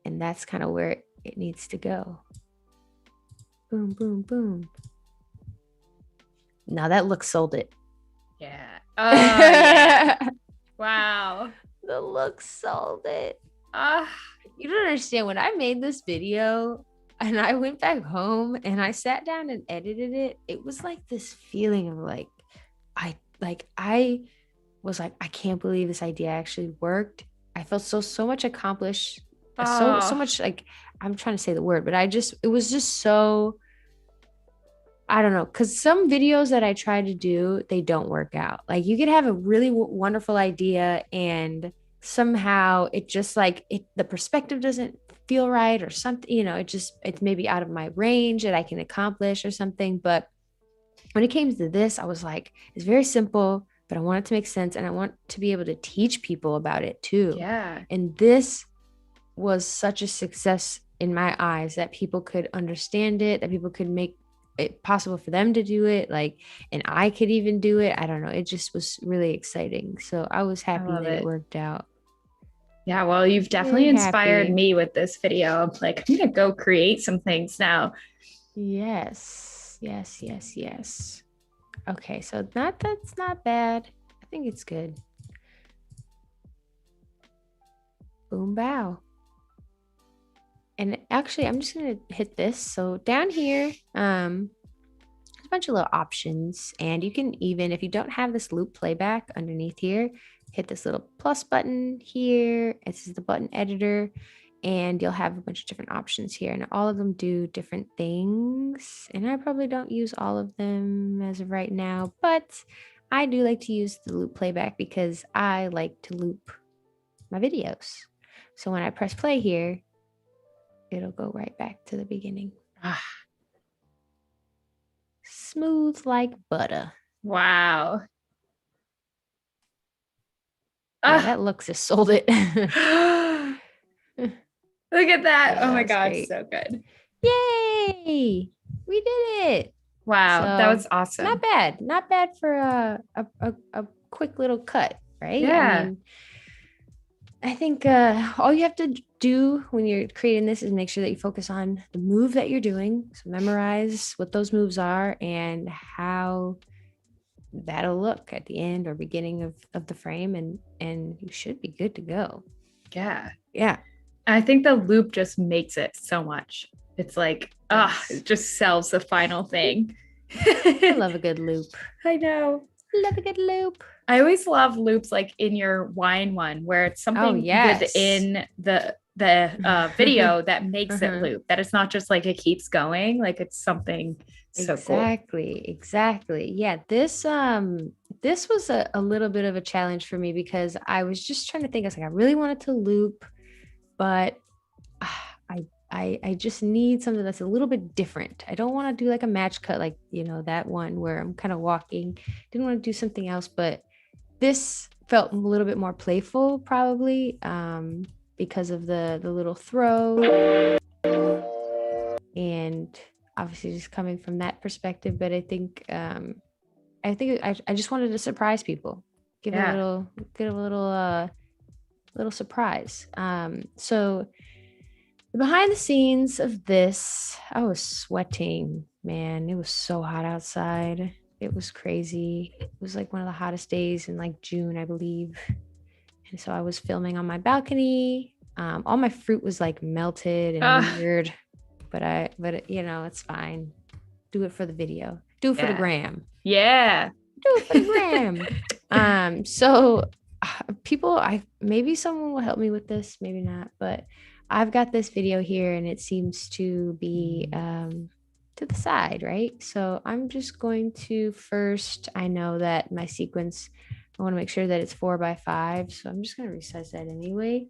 and that's kind of where it needs to go. Boom, boom, boom. Now that look sold it. Yeah. Oh, yeah. Wow. The look sold it. You don't understand. When I made this video and I went back home and I sat down and edited it, it was like this feeling of like, I was like, I can't believe this idea actually worked. I felt so much accomplished. So much like, I'm trying to say the word, but it was just so, I don't know. Cause some videos that I try to do, they don't work out. Like you could have a really wonderful idea and somehow it just like the perspective doesn't feel right or something, it's maybe out of my range that I can accomplish or something. But when it came to this, I was like, it's very simple, but I want it to make sense. And I want to be able to teach people about it too. Yeah. And this was such a success in my eyes that people could understand it, that people could make it possible for them to do it, and I could even do it. I don't know. It just was really exciting. So I was happy that it worked out. Yeah, well, you've definitely inspired me with this video. I'm like, I'm gonna go create some things now. Yes. Okay, so that's not bad. I think it's good. Boom, bow. And actually, I'm just going to hit this. So down here, there's a bunch of little options. And you can even, if you don't have this loop playback underneath here, hit this little plus button here. This is the button editor. And you'll have a bunch of different options here. And all of them do different things. And I probably don't use all of them as of right now. But I do like to use the loop playback because I like to loop my videos. So when I press play here, it'll go right back to the beginning. Smooth like butter. Wow. Yeah, that looks just sold it. Look at that. Yeah, oh my God. Great. So good. Yay. We did it. Wow. So, that was awesome. Not bad. Not bad for a quick little cut, right? Yeah. I think all you have to do when you're creating this is make sure that you focus on the move that you're doing. So memorize what those moves are and how that'll look at the end or beginning of the frame, and you should be good to go. Yeah. Yeah. I think the loop just makes it so much. It's like, it just sells the final thing. I love a good loop. I know. Love a good loop. I always love loops like in your wine one where it's something within the video that makes it loop, that it's not just like it keeps going, like it's something so cool. Exactly. Yeah, this was a little bit of a challenge for me because I was just trying to think. I was like, I really wanted to loop, but I just need something that's a little bit different. I don't want to do like a match cut, like, you know, that one where I'm kind of walking. Didn't want to do something else, but this felt a little bit more playful, probably, because of the little throw, and obviously just coming from that perspective. But I think I just wanted to surprise people, give a little surprise. So behind the scenes of this, I was sweating, man. It was so hot outside. It was crazy. It was like one of the hottest days in like June, I believe. And so I was filming on my balcony. All my fruit was like melted and weird, but you know, it's fine. Do it for the video. Do it for the gram. Yeah. Do it for the gram. So people, maybe someone will help me with this, maybe not, but I've got this video here and it seems to be to the side, right? So I'm just going to first, I know that my sequence, I want to make sure that it's 4x5. So I'm just going to resize that anyway,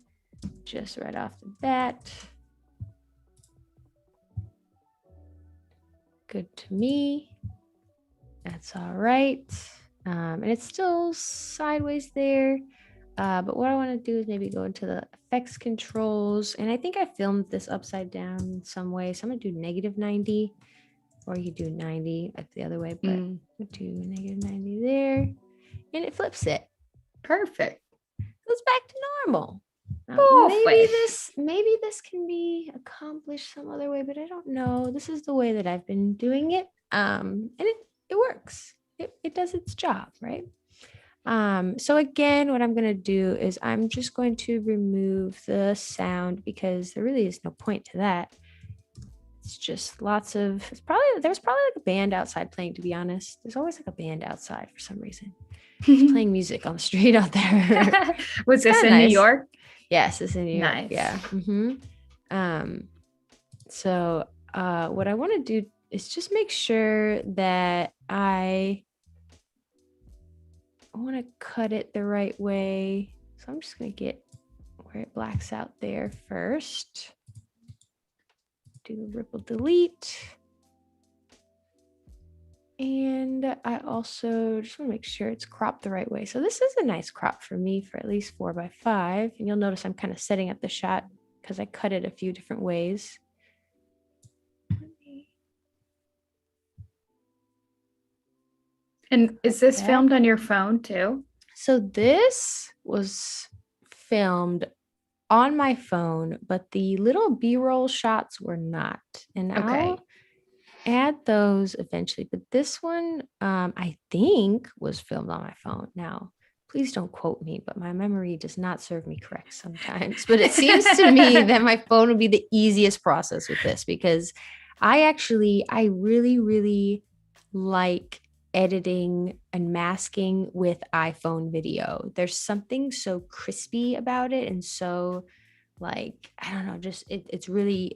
just right off the bat. Good to me. That's all right. And it's still sideways there. But what I want to do is maybe go into the effects controls. And I think I filmed this upside down in some way. So I'm going to do -90, or you do 90 the other way, but I'm going to do -90 there. And it flips it. Perfect. Goes back to normal. Maybe this can be accomplished some other way, but I don't know. This is the way that I've been doing it. And it works. It does its job, right? So again, what I'm going to do is I'm just going to remove the sound because there really is no point to that. It's just there was probably like a band outside playing, to be honest. There's always like a band outside for some reason. Just playing music on the street out there. Was this in New York? Yes, it's in New York. Nice. Yeah. So what I want to do is just make sure that I want to cut it the right way. So I'm just going to get where it blacks out there first. Do the ripple delete. And I also just want to make sure it's cropped the right way. So this is a nice crop for me for at least 4x5. And you'll notice I'm kind of setting up the shot because I cut it a few different ways. And is this filmed on your phone too? So this was filmed on my phone, but the little B-roll shots were not. And I'll add those eventually. But this one, I think, was filmed on my phone. Now, please don't quote me, but my memory does not serve me correct sometimes. But it seems to me that my phone would be the easiest process with this because I really, really like editing and masking with iPhone video. There's something so crispy about it and so like, I don't know, just it's really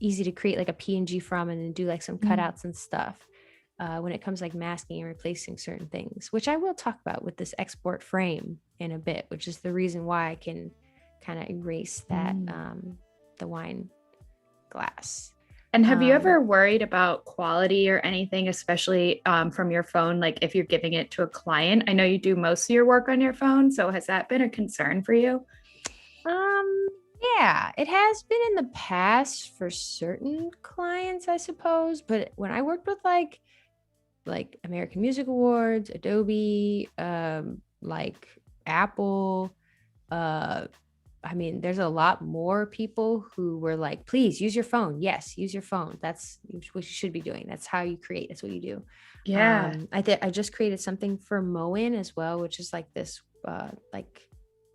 easy to create like a PNG from and then do like some cutouts and stuff when it comes like masking and replacing certain things, which I will talk about with this export frame in a bit, which is the reason why I can kind of erase that the wine glass. And have you ever worried about quality or anything, especially from your phone, like if you're giving it to a client? I know you do most of your work on your phone, so has that been a concern for you? Yeah, it has been in the past for certain clients, I suppose. But when I worked with like American Music Awards, Adobe, like Apple, I mean, there's a lot more people who were like, please use your phone. Yes, use your phone. That's what you should be doing. That's how you create. That's what you do. Yeah. I just created something for Moen as well, which is like this, like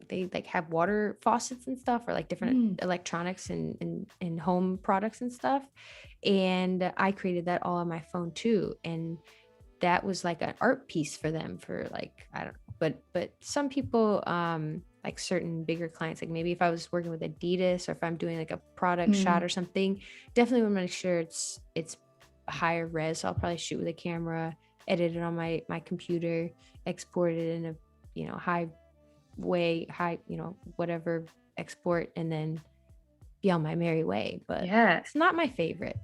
they like have water faucets and stuff, or like different electronics and home products and stuff. And I created that all on my phone too. And that was like an art piece for them for like, I don't know, but some people, like certain bigger clients, like maybe if I was working with Adidas or if I'm doing like a product shot or something, definitely want to make sure it's higher res. So I'll probably shoot with a camera, edit it on my computer, export it in a, you know, high, you know, whatever export, and then be on my merry way. But it's not my favorite.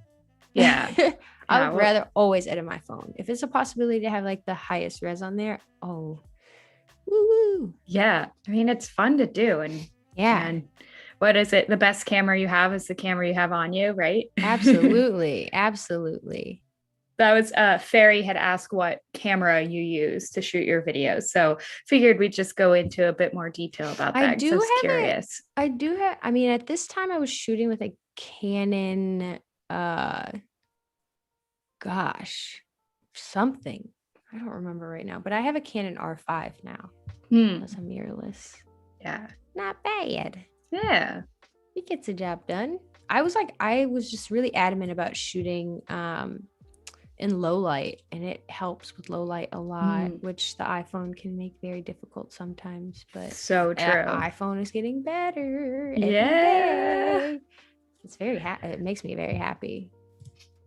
I would rather always edit my phone. If it's a possibility to have like the highest res on there, oh, woo. Yeah. I mean, it's fun to do. And what is it? The best camera you have is the camera you have on you, right? Absolutely. That was Ferry had asked what camera you use to shoot your videos. So figured we'd just go into a bit more detail about that. I was curious. I mean, at this time I was shooting with a Canon, something. I don't remember right now, but I have a Canon R5 now. That's a mirrorless. Yeah. Not bad. Yeah. It gets the job done. I was just really adamant about shooting in low light, and it helps with low light a lot, which the iPhone can make very difficult sometimes, but so true. iPhone is getting better every day. It's it makes me very happy.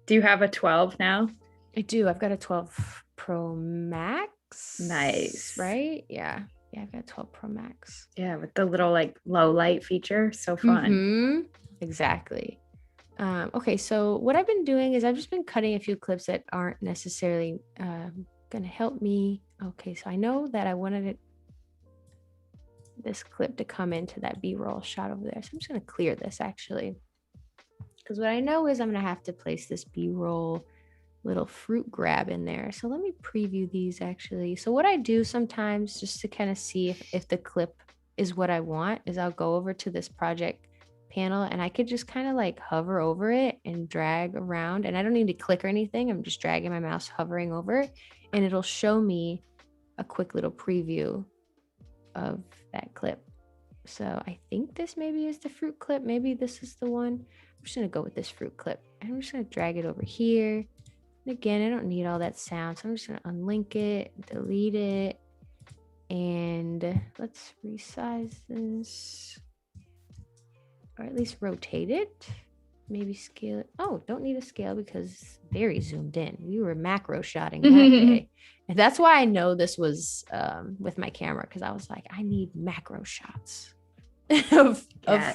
Do you have a 12 now? I do. I've got a 12 Pro Max. Nice. Right? Yeah, I've got a 12 Pro Max. Yeah, with the little like low light feature. So fun. Exactly. Okay, so what I've been doing is I've just been cutting a few clips that aren't necessarily gonna help me. Okay, so I know that I wanted this clip to come into that B-roll shot over there. So I'm just gonna clear this actually. Because what I know is I'm gonna have to place this B-roll little fruit grab in there. So let me preview these actually. So what I do sometimes just to kind of see if the clip is what I want is I'll go over to this project panel and I could just kind of like hover over it and drag around, and I don't need to click or anything. I'm just dragging my mouse, hovering over it, and it'll show me a quick little preview of that clip. So I think this maybe is the fruit clip. Maybe this is the one. I'm just gonna go with this fruit clip, and I'm just gonna drag it over here. And again, I don't need all that sound, so I'm just gonna unlink it, delete it, and let's resize this, or at least rotate it, maybe scale it. Oh, don't need a scale because it's very zoomed in. We were macro shotting that day. And that's why I know this was with my camera, because I was like, I need macro shots of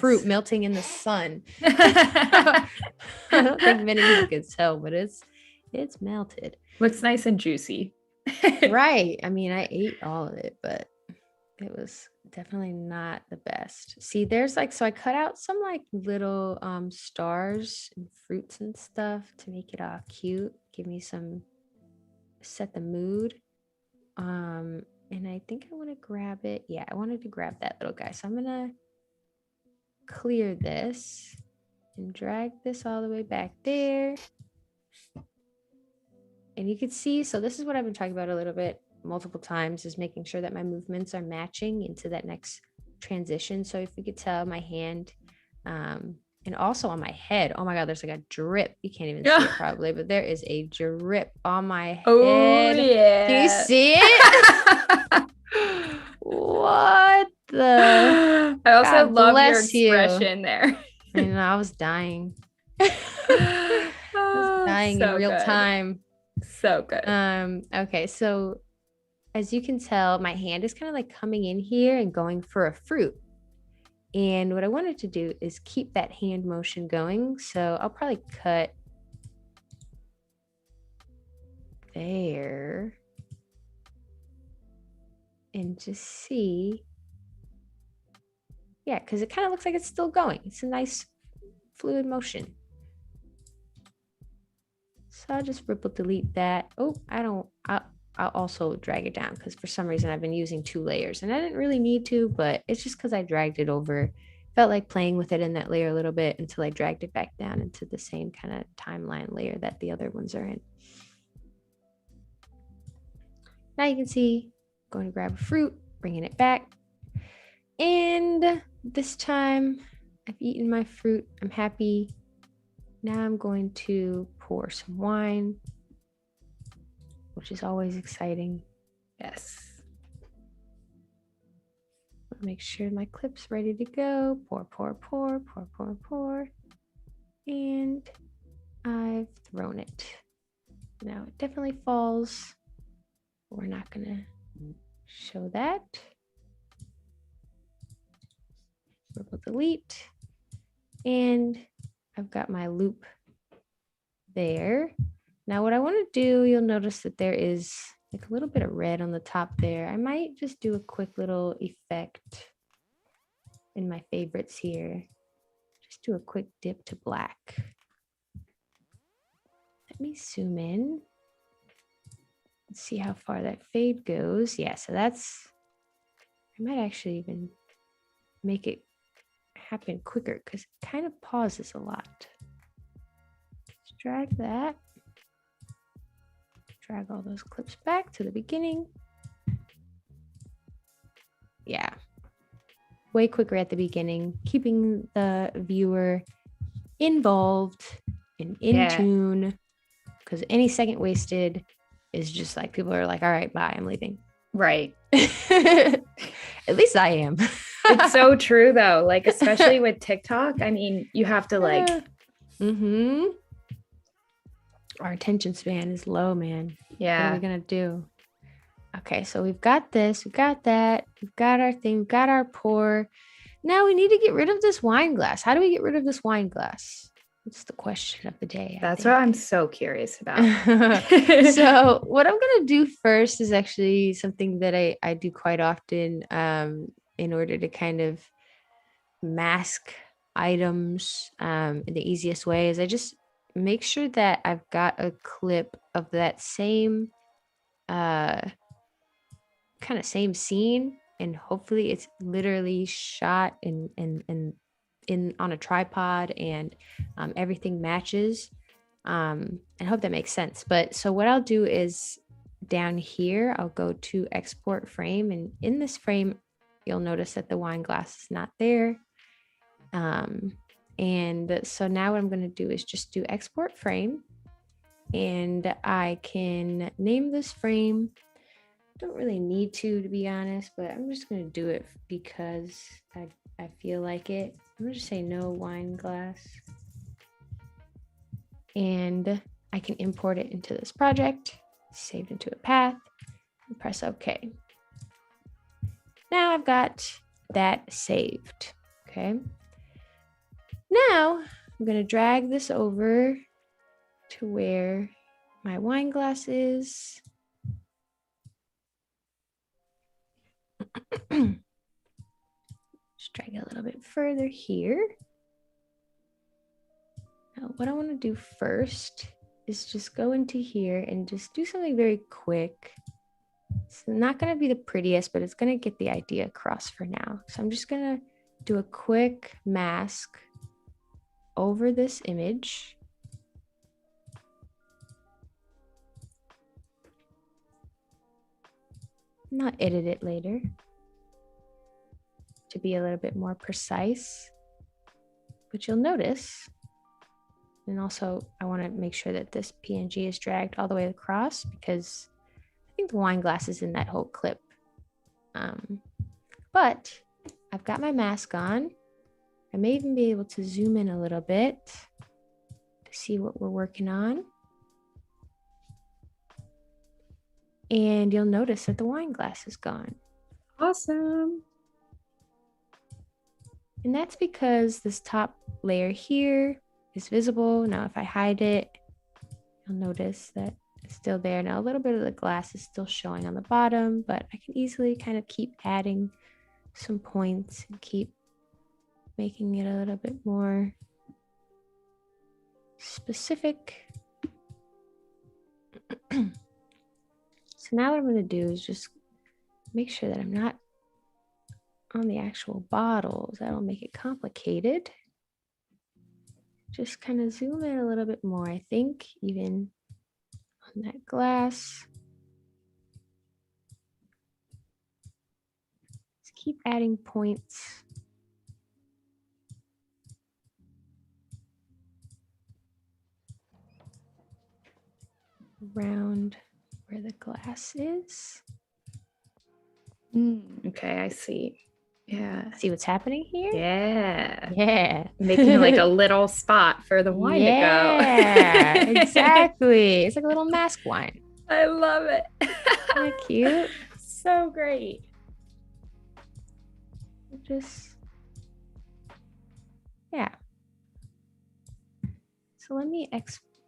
fruit melting in the sun. I don't think many people could tell, but it's melted. Looks nice and juicy. Right. I mean, I ate all of it, but it was definitely not the best. See, there's like, so I cut out some like little stars and fruits and stuff to make it all cute, give me some, set the mood. And I think I want to grab it. Yeah, I wanted to grab that little guy. So I'm gonna clear this and drag this all the way back there. And you can see, so this is what I've been talking about a little bit multiple times, is making sure that my movements are matching into that next transition. So if you could tell, my hand and also on my head, oh my god, there's like a drip. You can't even see it probably, but there is a drip on my head. Oh yeah, can you see it? What the I also love your expression there. And I was dying. I was dying in real time. So good. Okay, so as you can tell, my hand is kind of like coming in here and going for a fruit. And what I wanted to do is keep that hand motion going. So I'll probably cut there and just see. Yeah, because it kind of looks like it's still going. It's a nice fluid motion. So I'll just ripple delete that. Oh, I'll also drag it down because for some reason I've been using 2 layers and I didn't really need to, but it's just because I dragged it over. Felt like playing with it in that layer a little bit until I dragged it back down into the same kind of timeline layer that the other ones are in. Now you can see, going to grab a fruit, bringing it back. And this time I've eaten my fruit. I'm happy. Now I'm going to pour some wine. which is always exciting. Yes. Make sure my clip's ready to go. Pour, pour, pour, pour, pour, pour. And I've thrown it. Now it definitely falls. We're not gonna show that. We'll delete. And I've got my loop there. Now what I want to do, you'll notice that there is like a little bit of red on the top there. I might just do a quick little effect in my favorites here. Just do a quick dip to black. Let me zoom in. Let's see how far that fade goes. Yeah, so that's, I might actually even make it happen quicker because it kind of pauses a lot. Just drag that. Drag all those clips back to the beginning. Yeah, way quicker at the beginning, keeping the viewer involved and in tune, because any second wasted is just like, people are like, all right, bye, I'm leaving. Right. At least I am. It's so true though. Like, especially with TikTok, I mean, you have to like, our attention span is low, man. Yeah. What are we gonna do? Okay, so we've got this, we've got that, we've got our thing, we've got our pour. Now we need to get rid of this wine glass. How do we get rid of this wine glass? That's the question of the day. That's what I'm so curious about. So what I'm going to do first is actually something that I do quite often in order to kind of mask items in the easiest way is I just make sure that I've got a clip of that same kind of same scene, and hopefully it's literally shot in on a tripod and everything matches. I hope that makes sense. But so what I'll do is down here, I'll go to export frame, and in this frame, you'll notice that the wine glass is not there. And so now what I'm going to do is just do export frame, and I can name this frame. Don't really need to be honest, but I'm just going to do it because I feel like it. I'm going to just say no wine glass. And I can import it into this project, save into a path, and press OK. Now I've got that saved. Okay. Now I'm going to drag this over to where my wine glass is. Just drag it a little bit further here. Now, what I want to do first is just go into here and just do something very quick. It's not going to be the prettiest, but it's going to get the idea across for now. So I'm just going to do a quick mask over this image. Not edit it later to be a little bit more precise. But you'll notice, and also I want to make sure that this PNG is dragged all the way across because I think the wine glass is in that whole clip. But I've got my mask on. I may even be able to zoom in a little bit to see what we're working on. And you'll notice that the wine glass is gone. Awesome. And that's because this top layer here is visible. Now, if I hide it, you'll notice that it's still there. Now, a little bit of the glass is still showing on the bottom, but I can easily kind of keep adding some points and keep making it a little bit more specific. So now what I'm going to do is just make sure that I'm not on the actual bottles. That'll make it complicated. Just kind of zoom in a little bit more, I think, even on that glass. Just keep adding points. Around where the glass is. Okay, I see. Yeah. See what's happening here? Yeah. Making like a little spot for the wine to go. Yeah, exactly. It's like a little mask wine. I love it. Isn't that cute? So great. Yeah. So let me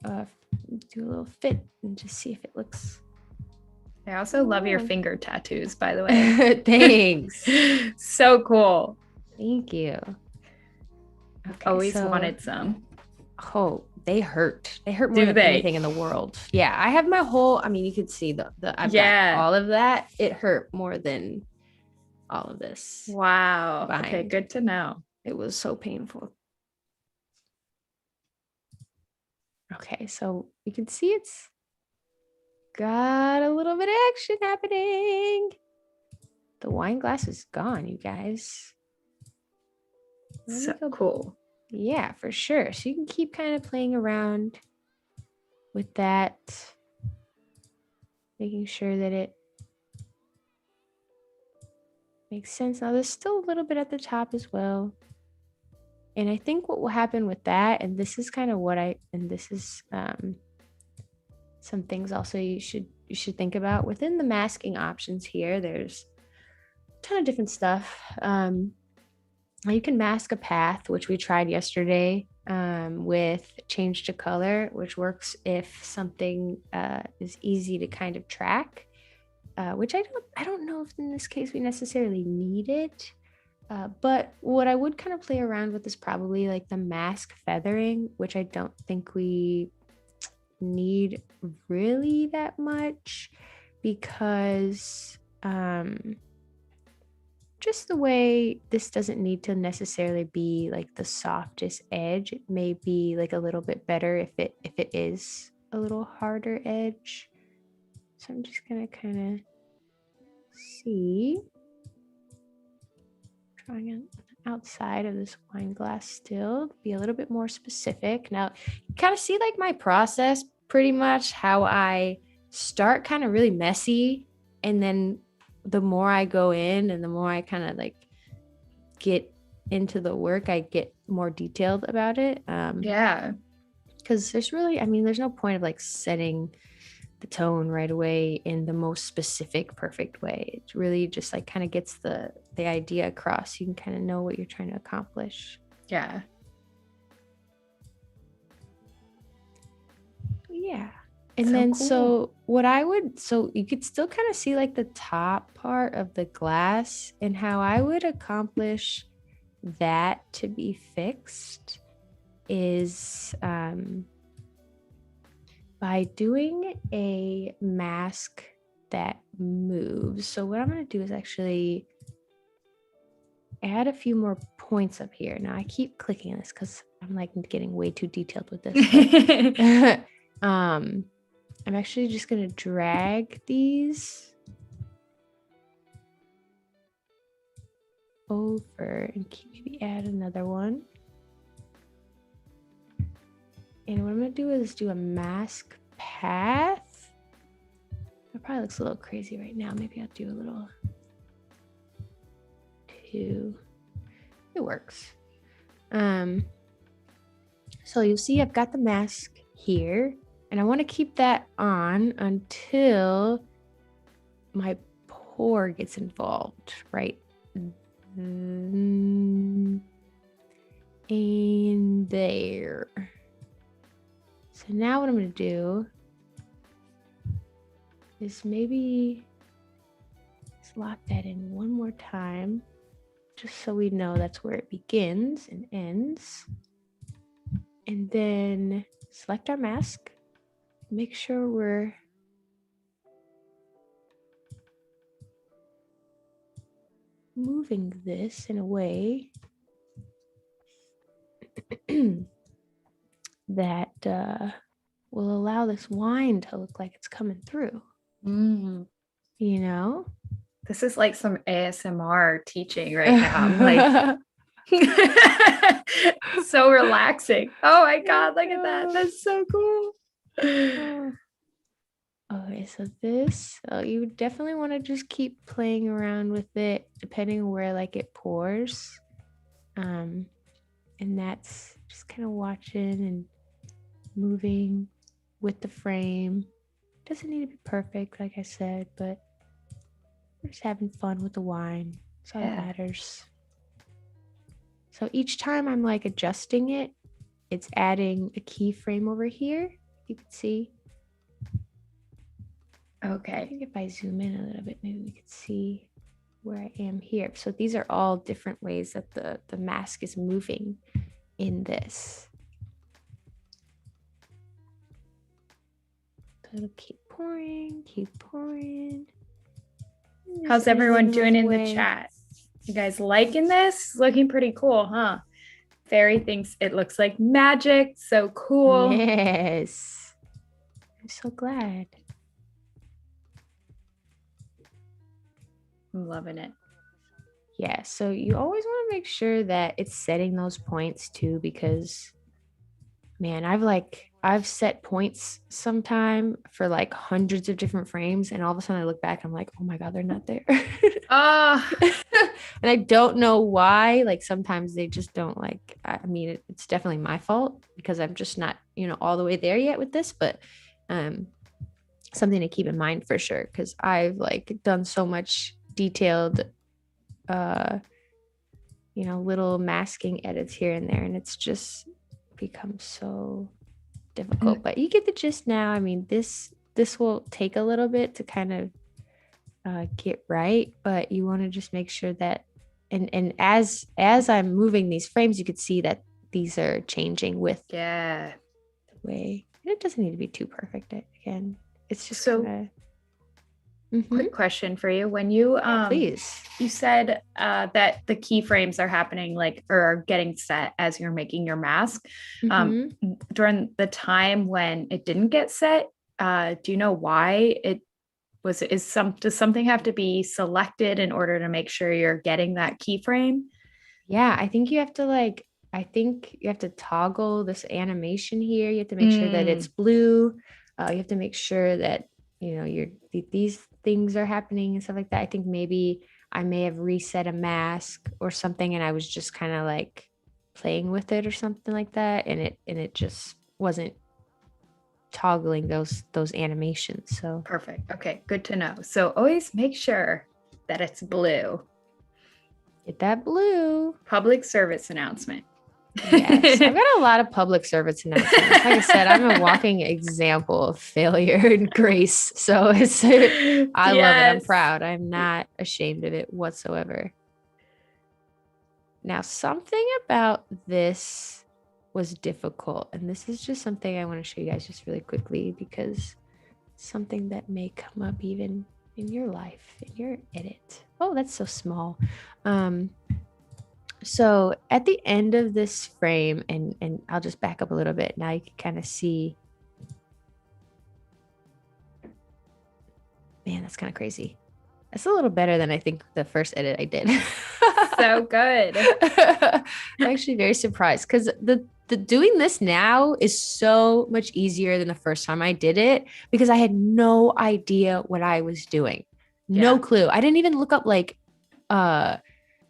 do a little fit and just see if it looks. I also love your finger tattoos, by the way. Thanks. So cool. Thank you. Okay, always wanted some. Oh, they hurt. They hurt more than anything in the world. Yeah, I have my whole. I mean, you could see I've got all of that. It hurt more than all of this. Wow. Okay, good to know. It was so painful. Okay, so you can see it's got a little bit of action happening. The wine glass is gone, you guys. So cool. Yeah, for sure. So you can keep kind of playing around with that, making sure that it makes sense. Now there's still a little bit at the top as well. And I think what will happen with that, and this is kind of this is some things also you should think about within the masking options here. There's a ton of different stuff. You can mask a path, which we tried yesterday with change to color, which works if something is easy to kind of track, which I don't know if in this case we necessarily need it. But what I would kind of play around with is probably like the mask feathering, which I don't think we need really that much, because just the way this doesn't need to necessarily be like the softest edge. It may be like a little bit better if it is a little harder edge. So I'm just gonna kind of see, trying outside of this wine glass still, be a little bit more specific. Now you kind of see like my process, pretty much how I start kind of really messy, and then the more I go in and the more I kind of like get into the work, I get more detailed about it. Yeah, because there's no point of like setting the tone right away in the most specific, perfect way. It really just like kind of gets the idea across. You can kind of know what you're trying to accomplish. Yeah. Yeah. And then cool. So you could still kind of see like the top part of the glass, and how I would accomplish that to be fixed is by doing a mask that moves. So what I'm going to do is actually add a few more points up here. Now I keep clicking this because I'm like getting way too detailed with this. I'm actually just going to drag these over and maybe add another one. And what I'm going to do is do a mask path. It probably looks a little crazy right now. Maybe I'll do a little two. It works. So you'll see I've got the mask here, and I want to keep that on until my pour gets involved, right? And there. So now what I'm going to do is maybe slot that in one more time, just so we know that's where it begins and ends. And then select our mask. Make sure we're moving this in a way that will allow this wine to look like it's coming through. You know? This is like some ASMR teaching right now. I'm like so relaxing. Oh my God, look at that. That's so cool. Okay, Okay, so this, you definitely want to just keep playing around with it depending on where like it pours. And that's just kind of watching and moving with the frame. Doesn't need to be perfect, like I said, but we're just having fun with the wine. That's all that matters. So each time I'm like adjusting it, it's adding a keyframe over here. You can see. Okay. I think if I zoom in a little bit, maybe we could see where I am here. So these are all different ways that the mask is moving in this. So it'll keep pouring, keep pouring. How's everyone doing in the chat? You guys liking this? Looking pretty cool, huh? Fairy thinks it looks like magic. So cool. Yes. I'm so glad. I'm loving it. Yeah, so you always want to make sure that it's setting those points too, because man, I've set points sometime for like hundreds of different frames, and all of a sudden I look back, I'm like, oh my God, they're not there. And I don't know why. Like sometimes they just don't like, I mean, it's definitely my fault because I'm just not, all the way there yet with this, but something to keep in mind for sure. Cause I've like done so much detailed, little masking edits here and there, and it's just become so difficult, but you get the gist now. I mean, this will take a little bit to kind of get right, but you want to just make sure that and as I'm moving these frames, you could see that these are changing with the way, and it doesn't need to be too perfect. Again, it's just so quick question for you. When you please, you said that the keyframes are happening or are getting set as you're making your mask. During the time when it didn't get set, do you know why it was? Does something have to be selected in order to make sure you're getting that keyframe? Yeah, I think you have to toggle this animation here. You have to make sure that it's blue. You have to make sure that these things are happening and stuff like that. I think maybe I may have reset a mask or something, and I was just kind of like playing with it or something like that, and it just wasn't toggling those animations. So perfect. Okay, good to know. So always make sure that it's blue. Get that blue. Public service announcement. Yes, I've got a lot of public service announcements. Like I said, I'm a walking example of failure and grace. So I love it. I'm proud. I'm not ashamed of it whatsoever. Now, something about this was difficult, and this is just something I want to show you guys just really quickly, because something that may come up even in your life, in your edit. Oh, that's so small. So at the end of this frame, and I'll just back up a little bit. Now you can kind of see. Man, that's kind of crazy. That's a little better than I think the first edit I did. So good. I'm actually very surprised because the doing this now is so much easier than the first time I did it, because I had no idea what I was doing. No clue. I didn't even look up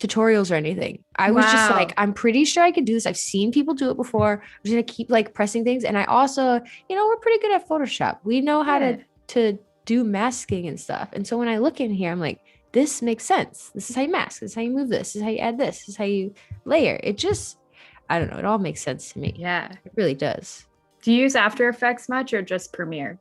tutorials or anything. I was just like, I'm pretty sure I could do this. I've seen people do it before. I'm just gonna keep pressing things. And I also, we're pretty good at Photoshop. We know how to do masking and stuff. And so when I look in here, I'm like, this makes sense. This is how you mask. This is how you move this. This is how you add this. This is how you layer. It just, I don't know. It all makes sense to me. Yeah. It really does. Do you use After Effects much or just Premiere?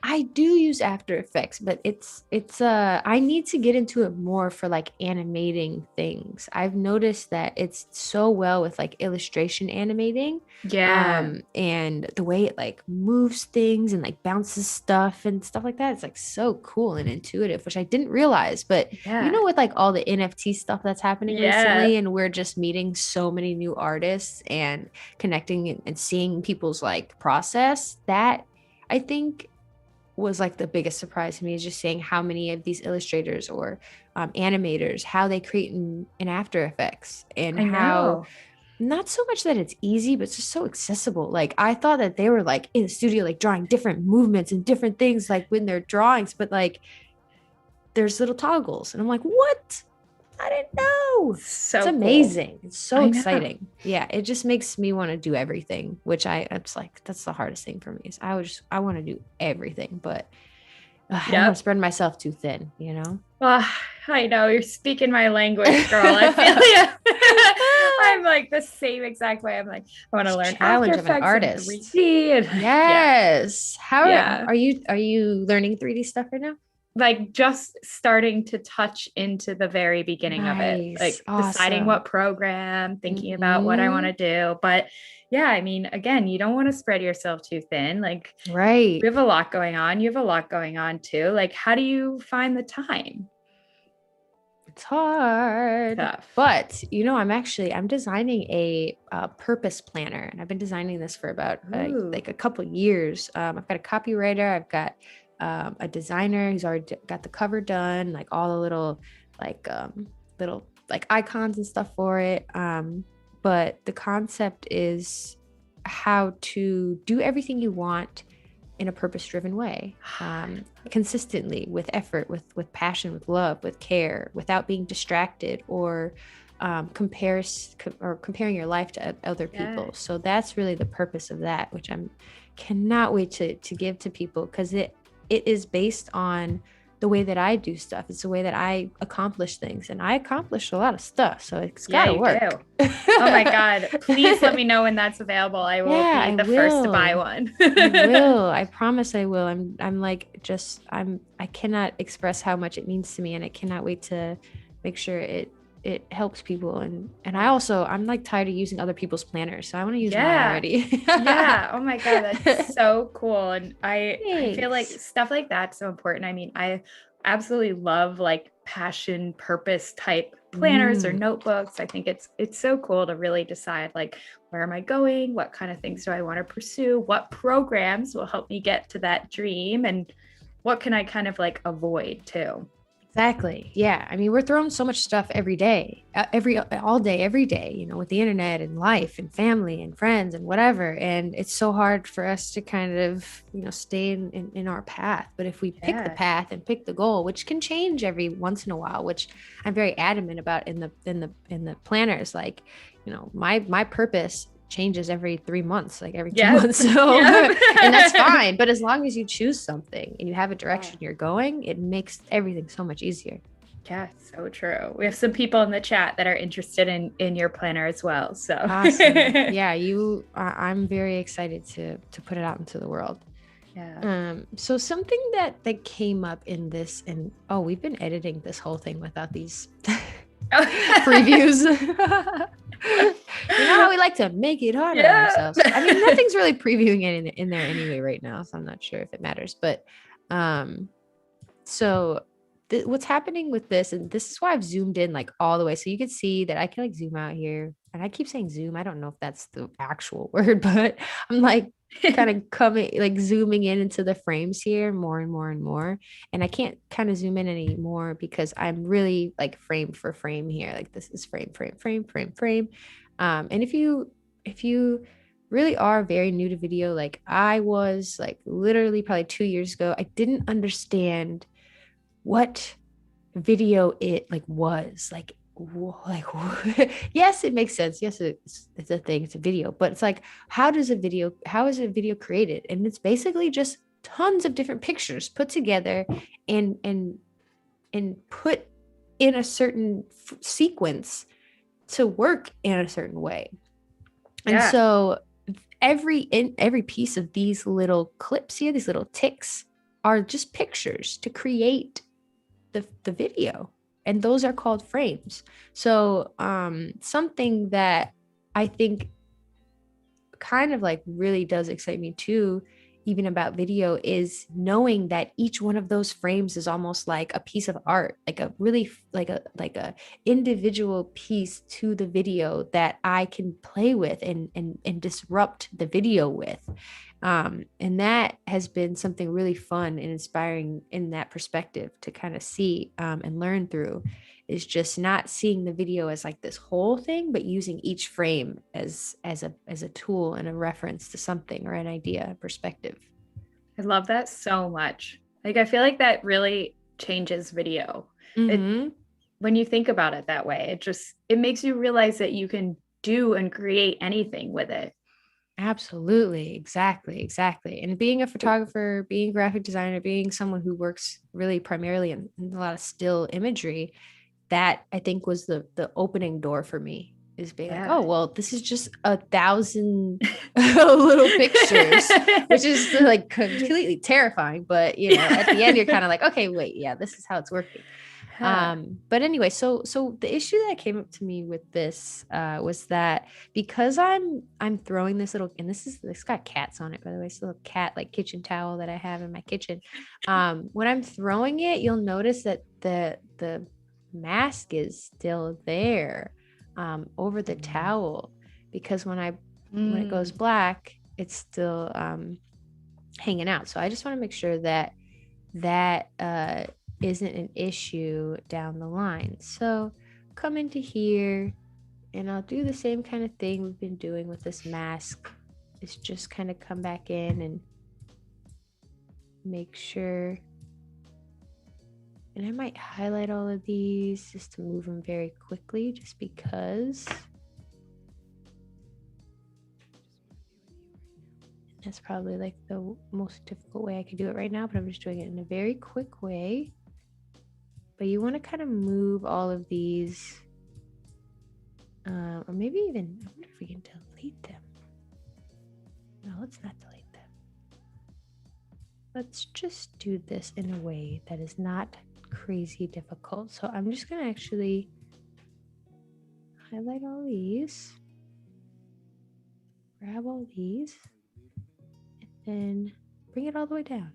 I do use After Effects, but it's I need to get into it more for animating things. I've noticed that it's so well with illustration animating. Yeah. And the way it moves things and bounces stuff and stuff like that. It's so cool and intuitive, which I didn't realize. But with all the NFT stuff that's happening recently, and we're just meeting so many new artists and connecting and seeing people's process, that I think was the biggest surprise to me, is just seeing how many of these illustrators or animators, how they create in After Effects, and how not so much that it's easy, but it's just so accessible. Like I thought that they were like in the studio, like drawing different movements and different things, like when they're drawings, but like there's little toggles. And I'm like, what? I didn't know. It's So cool. amazing. It's so I know. exciting. Yeah. It just makes me want to do everything, which it's like, that's the hardest thing for me is I want to do everything, but I don't want to Yep. spread myself too thin, you know? Well, I know you're speaking my language, girl. I feel you. I'm like the same exact way. I'm like, I want to learn After Challenge of an Effects and artist. 3D. And yeah, Yes. How yeah. are you learning 3D stuff right now? Like just starting to touch into the very beginning of it, Nice. like deciding Awesome. what program, thinking about what I want Hmm. to do. But yeah, I mean, again, you don't want to spread yourself too thin. Like we Right. have a lot going on. You have a lot going on too. Like, how do you find the time? It's hard. Tough. But I'm designing a purpose planner, and I've been designing this for about Ooh, like a couple years. I've got a copywriter, I've got a designer who's already got the cover done, like all the like little like icons and stuff for it. But the concept is how to do everything you want in a purpose-driven way, consistently, with effort, with passion, with love, with care, without being distracted or comparing your life to other yeah. people. So that's really the purpose of that, which I'm cannot wait to give to people, because it is based on the way that I do stuff. It's the way that I accomplish things, and I accomplished a lot of stuff, so it's Yeah, got to you do. work. Oh my God. Please let me know when that's available. I will Yeah, be I the first to buy will. one. I will. I promise I will. I'm like just I cannot express how much it means to me, and I cannot wait to make sure it helps people. And I'm like tired of using other people's planners, so I want to use mine Yeah. already. Yeah. Oh my God. That's so cool. And I feel like Thanks. stuff like that's so important. I mean, I absolutely love like passion, purpose type planners or Mm, notebooks. I think it's so cool to really decide like where am I going? What kind of things do I want to pursue? What programs will help me get to that dream? And what can I kind of like avoid too? exactly. Yeah. I mean, we're throwing so much stuff every day, all day, every day, with the internet and life and family and friends and whatever. And it's so hard for us to kind of, stay in our path. But if we pick the Yeah. path and pick the goal, which can change every once in a while, which I'm very adamant about in the planners, like, my purpose changes every 3 months, like every two Yep. months. So, and that's Yep. fine. But as long as you choose something and you have a Yeah. direction you're going, it makes everything so much easier. Yeah, so true. We have some people in the chat that are interested in your planner as well. So Awesome. Yeah, I'm very excited to put it out into the world. yeah. So something that came up in this, and oh, we've been editing this whole thing without these previews. You know how we like to make it hard on Yeah. ourselves. I mean, nothing's really previewing it in there anyway right now, so I'm not sure if it matters. But so what's happening with this, and this is why I've zoomed in like all the way, so you can see that I can like zoom out here. And I keep saying zoom. I don't know if that's the actual word, but I'm like kind of coming like zooming in into the frames here more and more and more. And I can't kind of zoom in anymore because I'm really like frame for frame here. Like this is frame, frame, frame, frame, frame. And if you really are very new to video, like I was like literally probably 2 years ago, I didn't understand what video it like was like yes, it makes sense. Yes, it's a thing, it's a video, but it's like how is a video created? And it's basically just tons of different pictures put together and put in a certain sequence to work in a certain way. And Yeah. so every piece of these little clips here, these little ticks, are just pictures to create the video, and those are called frames. So something that I think kind of like really does excite me too, even about video, is knowing that each one of those frames is almost like a piece of art, like a really like a individual piece to the video that I can play with and disrupt the video with. And that has been something really fun and inspiring in that perspective to kind of see and learn through, is just not seeing the video as like this whole thing, but using each frame as a tool and a reference to something or an idea, a perspective. I love that so much. Like, I feel like that really changes video. Mm-hmm. When you think about it that way, it makes you realize that you can do and create anything with it. Absolutely. Exactly. And being a photographer, being a graphic designer, being someone who works really primarily in a lot of still imagery, that I think was the opening door for me, is being like, oh, well, this is just 1,000 little pictures, which is like completely terrifying. But, you know, at the end, you're kind of like, okay, wait, yeah, this is how it's working. But anyway, so the issue that came up to me with this was that because I'm throwing this little, and this got cats on it, by the way, it's a little cat like kitchen towel that I have in my kitchen. When I'm throwing it, you'll notice that the mask is still there over the towel, because when it goes black, it's still hanging out. So I just want to make sure that isn't an issue down the line. So come into here and I'll do the same kind of thing we've been doing with this mask. It's just kind of come back in and make sure. And I might highlight all of these just to move them very quickly, just because. That's probably like the most difficult way I could do it right now, but I'm just doing it in a very quick way. But you want to kind of move all of these, or maybe even, I wonder if we can delete them. No, let's not delete them. Let's just do this in a way that is not crazy difficult. So I'm just going to actually highlight all these, grab all these, and then bring it all the way down.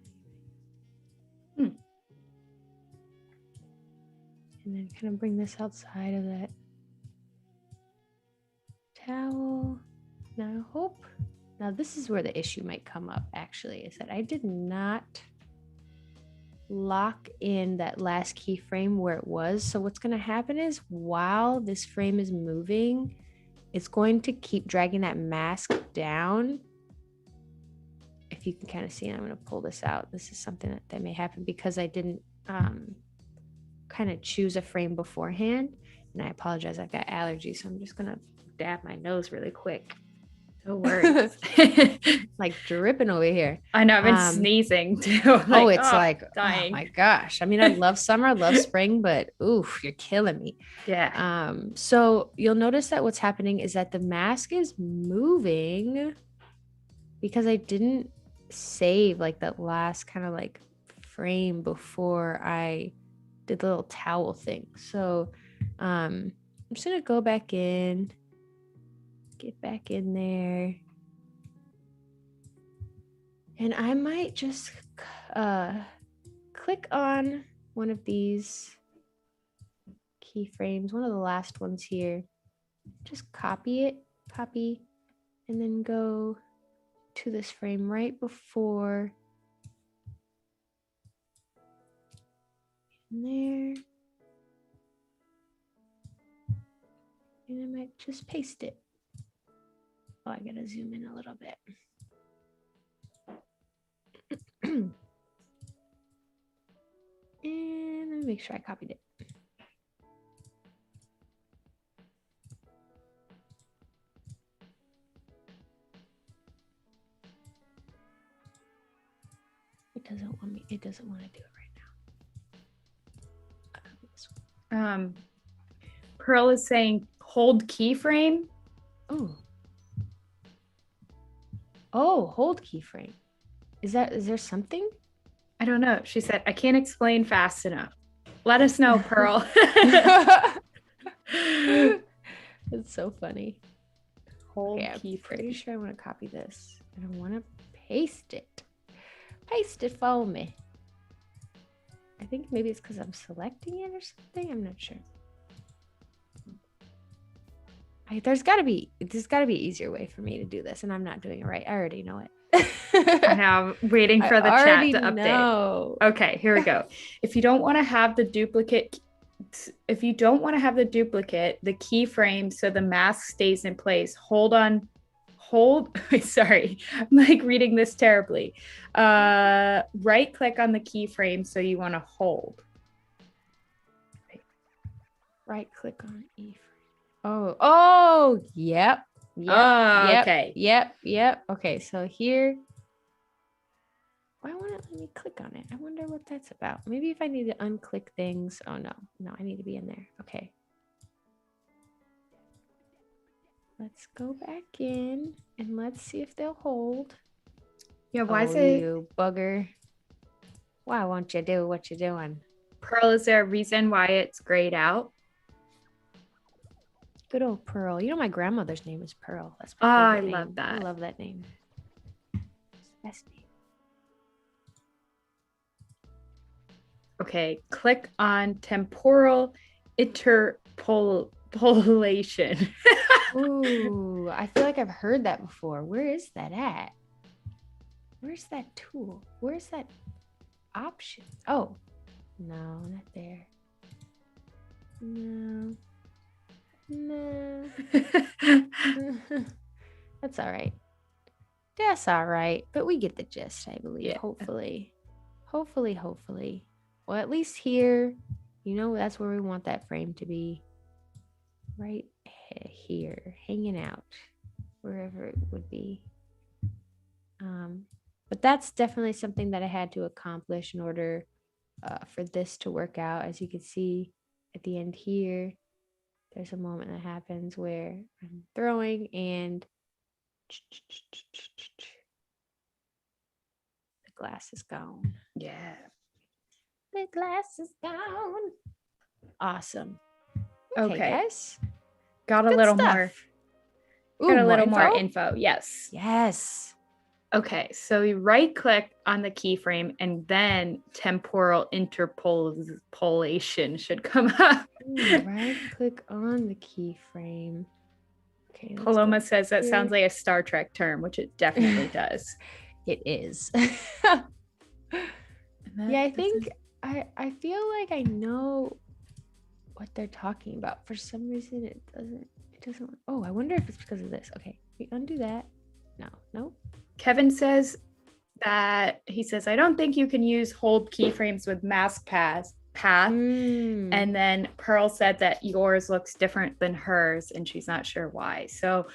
And then kind of bring this outside of that towel. Now this is where the issue might come up, actually, is that I did not lock in that last keyframe where it was. So what's going to happen is, while this frame is moving, it's going to keep dragging that mask down. If you can kind of see, I'm going to pull this out. This is something that may happen because I didn't kind of choose a frame beforehand, and I apologize, I've got allergies, so I'm just gonna dab my nose really quick. No worries. Like dripping over here. I know, I've been sneezing too. Like, dying. Oh my gosh, I mean, I love summer, I love spring, but oof, you're killing me. Yeah. So you'll notice that what's happening is that the mask is moving because I didn't save like that last kind of like frame before I did the little towel thing. So I'm just gonna go back in, get back in there, and I might just click on one of these keyframes, one of the last ones here, just copy, and then go to this frame right before in there, and I might just paste it. Oh, I gotta zoom in a little bit. And let me make sure I copied it. It doesn't want to do it right now. Pearl is saying hold keyframe. Hold keyframe. Is there something? I don't know. She said, I can't explain fast enough. Let us know, Pearl. It's so funny. Hold keyframe. I'm pretty sure I want to copy this and I want to paste it. Paste it for me. I think maybe it's because I'm selecting it or something. I'm not sure. There's got to be an easier way for me to do this, and I'm not doing it right. I already know it. I know, I'm waiting for the chat to update. Know. Okay, here we go. If you don't want to have the duplicate, the keyframe so the mask stays in place, sorry, I'm like reading this terribly. Right click on the keyframe so you want to hold. Right click on E. Oh, yep. Okay. Yep. Okay, so here. Why won't it let me click on it? I wonder what that's about. Maybe if I need to unclick things. Oh, no, I need to be in there. Okay. Let's go back in and let's see if they'll hold. Yeah, why is it? You bugger. Why won't you do what you're doing? Pearl, is there a reason why it's grayed out? Good old Pearl. You know, my grandmother's name is Pearl. That's my favorite name. Love that. I love that name. Best name. Okay, click on temporal interpolation. Ooh, I feel like I've heard that before. Where is that at? Where's that tool? Where's that option? Oh, no, not there. No. That's all right. That's all right. But we get the gist, I believe. Yeah. Hopefully. Well, at least here, you know, that's where we want that frame to be. Right here, hanging out, wherever it would be. But that's definitely something that I had to accomplish in order for this to work out. As you can see at the end here, there's a moment that happens where I'm throwing and the glass is gone. Yeah. The glass is gone. Awesome. Okay. Guys. Got a little more. Got a little more info. Yes. Okay, so you right click on the keyframe and then temporal interpolation should come up. Right click on the keyframe. Okay. Paloma says that sounds like a Star Trek term, which it definitely does. It is. Yeah, I think I feel like I know what they're talking about. For some reason it doesn't. Oh, I wonder if it's because of this. Okay, we undo that. No. Kevin says that I don't think you can use hold keyframes with mask path. And then Pearl said that yours looks different than hers and she's not sure why. So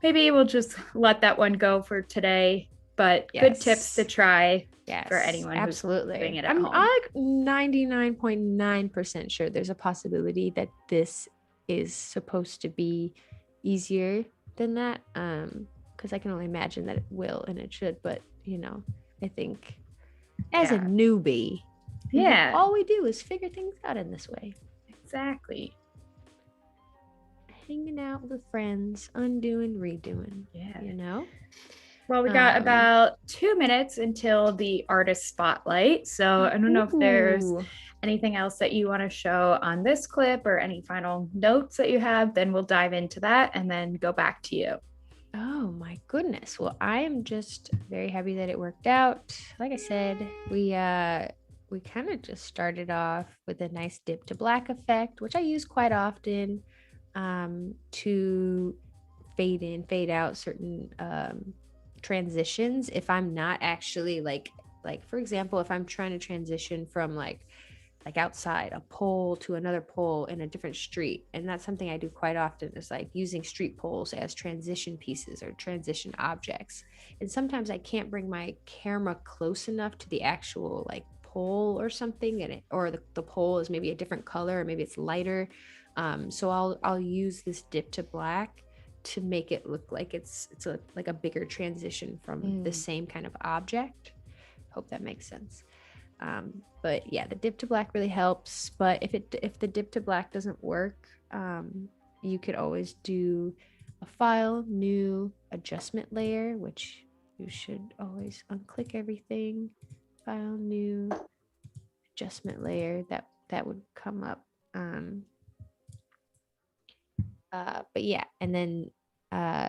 maybe we'll just let that one go for today. But good tips to try for anyone who's doing it at home. I'm like 99.9% sure there's a possibility that this is supposed to be easier than that. Because I can only imagine that it will and it should. But, you know, I think as a newbie, all we do is figure things out in this way. Exactly. Hanging out with friends, undoing, redoing. Yeah. You know? Well, we got about 2 minutes until the artist spotlight. So I don't know if there's anything else that you want to show on this clip or any final notes that you have, then we'll dive into that and then go back to you. Oh my goodness. Well, I am just very happy that it worked out. Like I said, we kind of just started off with a nice dip to black effect, which I use quite often to fade in, fade out certain transitions if I'm not actually like for example, if I'm trying to transition from like outside a pole to another pole in a different street, and that's something I do quite often, is like using street poles as transition pieces or transition objects. And sometimes I can't bring my camera close enough to the actual like pole or something, and or the pole is maybe a different color or maybe it's lighter, so I'll use this dip to black to make it look like it's like a bigger transition from the same kind of object. Hope that makes sense. But yeah, the dip to black really helps. But if the dip to black doesn't work, you could always do a file, new adjustment layer, which you should always unclick everything. File, new adjustment layer, that would come up. But yeah, and then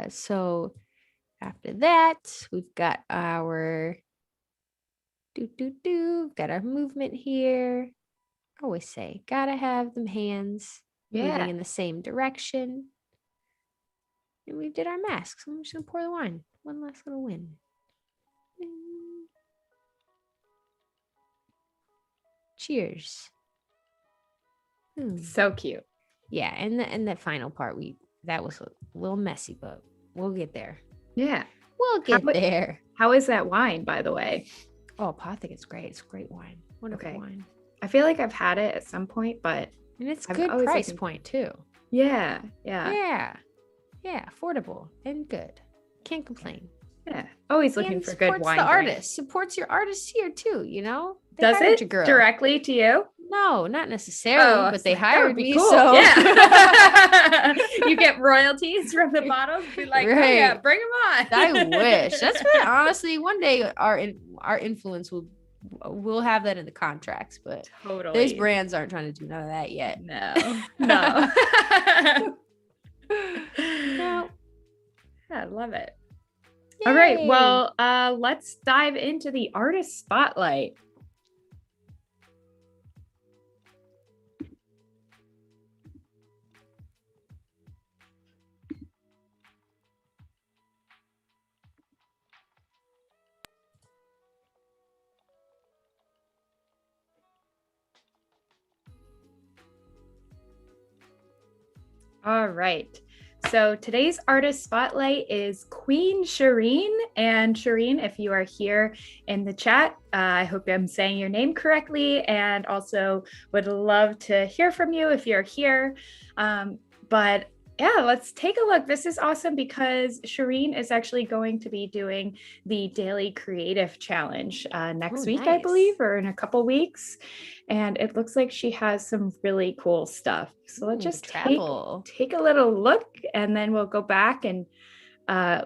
so After that, we've got our got our movement here. I always say, gotta have them hands moving in the same direction. And we did our mask. So I'm just gonna pour the wine. One last little win. Cheers. So cute. Yeah, and the final part, that was a little messy, but we'll get there. Yeah. We'll get there. How is that wine, by the way? Oh, I think it's great. It's great wine. Wonderful wine. I feel like I've had it at some point, but and it's good price point too. Yeah. Affordable and good. Can't complain. Yeah, always looking for good wine. The artist supports your artist here too. You know, does it directly to you? No, not necessarily, but they hired me. Cool. So yeah, you get royalties from the bottles. Be like, right. Oh yeah, bring them on. I wish. That's right. Honestly, one day our influence we'll have that in the contracts, but totally, these brands aren't trying to do none of that yet. No. No. I love it. Yay. All right, well, let's dive into the artist spotlight. All right. So today's artist spotlight is Queen Shirin. And Shirin, if you are here in the chat, I hope I'm saying your name correctly, and also would love to hear from you if you're here. But yeah, let's take a look. This is awesome because Shirin is actually going to be doing the Daily Creative Challenge next week, nice. I believe, or in a couple weeks. And it looks like she has some really cool stuff. So let's just take a little look, and then we'll go back and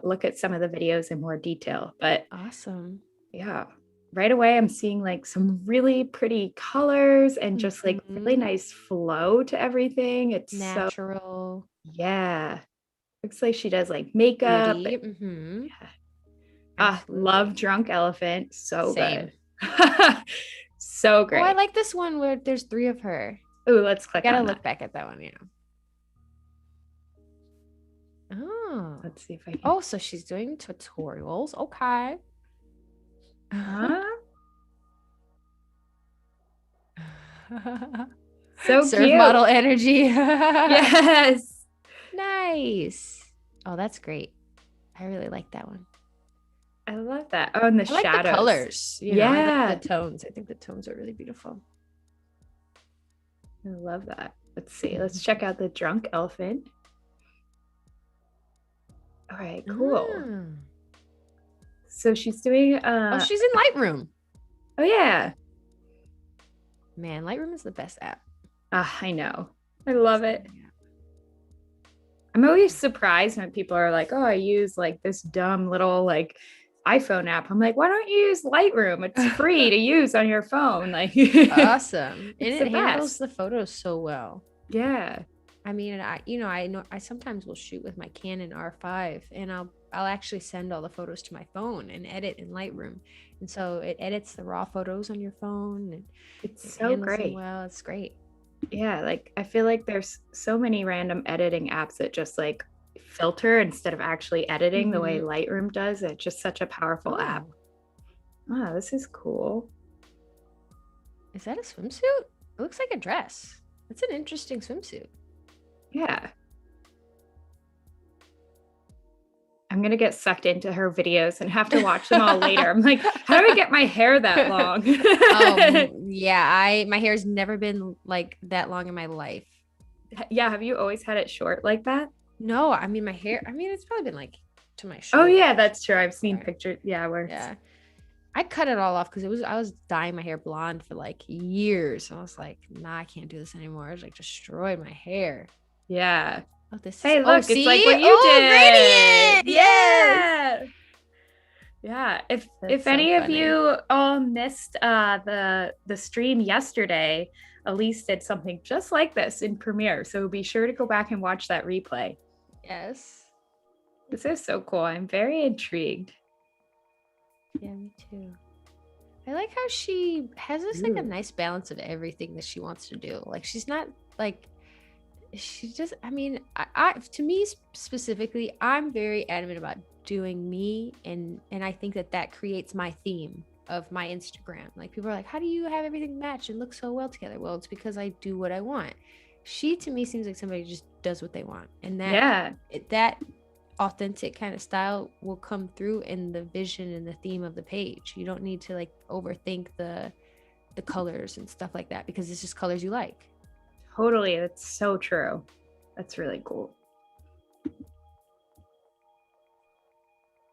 look at some of the videos in more detail. But awesome. Yeah. Right away, I'm seeing like some really pretty colors and just like really nice flow to everything. It's natural. Yeah. Looks like she does like makeup. Yeah. Love Drunk Elephant. So Same. Good. So great. Oh, I like this one where there's 3 of her. Oh, let's click on Gotta look back at that one, yeah. Oh. Let's see if I can. Oh, so she's doing tutorials. Okay. So Surf cute. model energy. Yes. Nice. Oh, that's great. I really like that one. I love that. Oh, and the shadows. Like the colors. You know, I like the tones. I think the tones are really beautiful. I love that. Let's see. Let's check out the Drunk Elephant. All right, cool. So she's doing she's in Lightroom. Oh yeah. Man, Lightroom is the best app. I know. I love it. Yeah. I'm always surprised when people are like, oh, I use like this dumb little like iPhone app. I'm like, why don't you use Lightroom? It's free to use on your phone. Like awesome. And it handles the photos so well. Yeah. I mean, I know I sometimes will shoot with my Canon R5, and I'll actually send all the photos to my phone and edit in Lightroom. And so it edits the raw photos on your phone, and it's so great. Well, it's great. Yeah, like I feel like there's so many random editing apps that just like filter instead of actually editing the way Lightroom does. It's just such a powerful app. Oh, this is cool. Is that a swimsuit? It looks like a dress. That's an interesting swimsuit. Yeah. I'm going to get sucked into her videos and have to watch them all later. I'm like, how do I get my hair that long? Yeah, my hair's never been like that long in my life. Yeah. Have you always had it short like that? No, I mean, my hair, it's probably been like to my shoulder. Oh yeah, that's true. I've seen pictures. Yeah. I cut it all off because I was dyeing my hair blonde for like years. I was like, nah, I can't do this anymore. It like destroyed my hair. Yeah. Oh, this hey, look, it's like what you did. Gradient. Yes. Yeah. If any of you all missed the stream yesterday, Elise did something just like this in Premiere. So be sure to go back and watch that replay. Yes. This is so cool. I'm very intrigued. Yeah, me too. I like how she has this like a nice balance of everything that she wants to do. Like she's not like she just I mean, I to me specifically, I'm very adamant about doing me, and I think that creates my theme of my Instagram. Like people are like, how do you have everything match and look so well together? Well, it's because I do what I want. She to me seems like somebody who just does what they want, and that authentic kind of style will come through in the vision and the theme of the page. You don't need to like overthink the colors and stuff like that, because it's just colors you like. Totally. That's so true. That's really cool.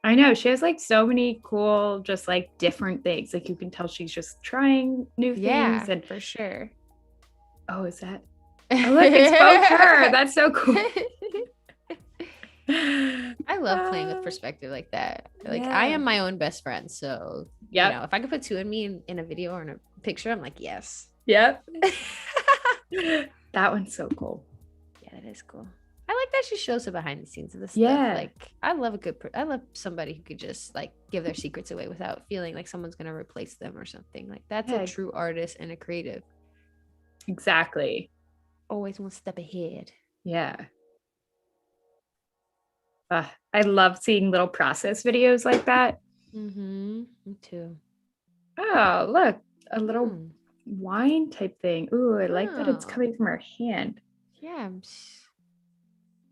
I know she has like so many cool, just like different things. Like you can tell she's just trying new things. And for sure. Oh, is that? Oh, look, it's both her. That's so cool. I love playing with perspective like that. Like I am my own best friend. So you know, if I could put two of me in a video or in a picture, I'm like, yes. Yep. That one's so cool. Yeah, that is cool. I like that she shows the behind the scenes of this stuff. Like I love I love somebody who could just like give their secrets away without feeling like someone's gonna replace them or something. Like that's a true artist and a creative. Exactly. Always one step ahead. Yeah. I love seeing little process videos like that. Me too. Oh, look, a little wine type thing. Ooh, I like that it's coming from her hand. Yeah.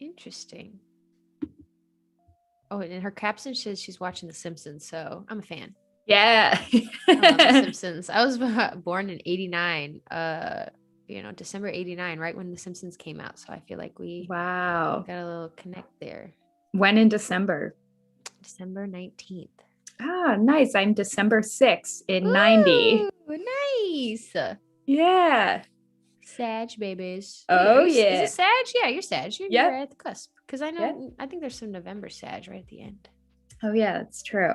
Interesting. Oh, and in her caption says she's watching The Simpsons, so I'm a fan. Yeah. I love The Simpsons. I was born in 89, December 89, right when The Simpsons came out. So I feel like we got a little connect there. When in December? December 19th. Ah, nice. I'm December 6th in 90. Nice. Yeah. Sag babies. Oh, Is it Sag? Yeah, you're Sag. You're right at the cusp. Because I know, I think there's some November Sag right at the end. Oh, yeah, that's true.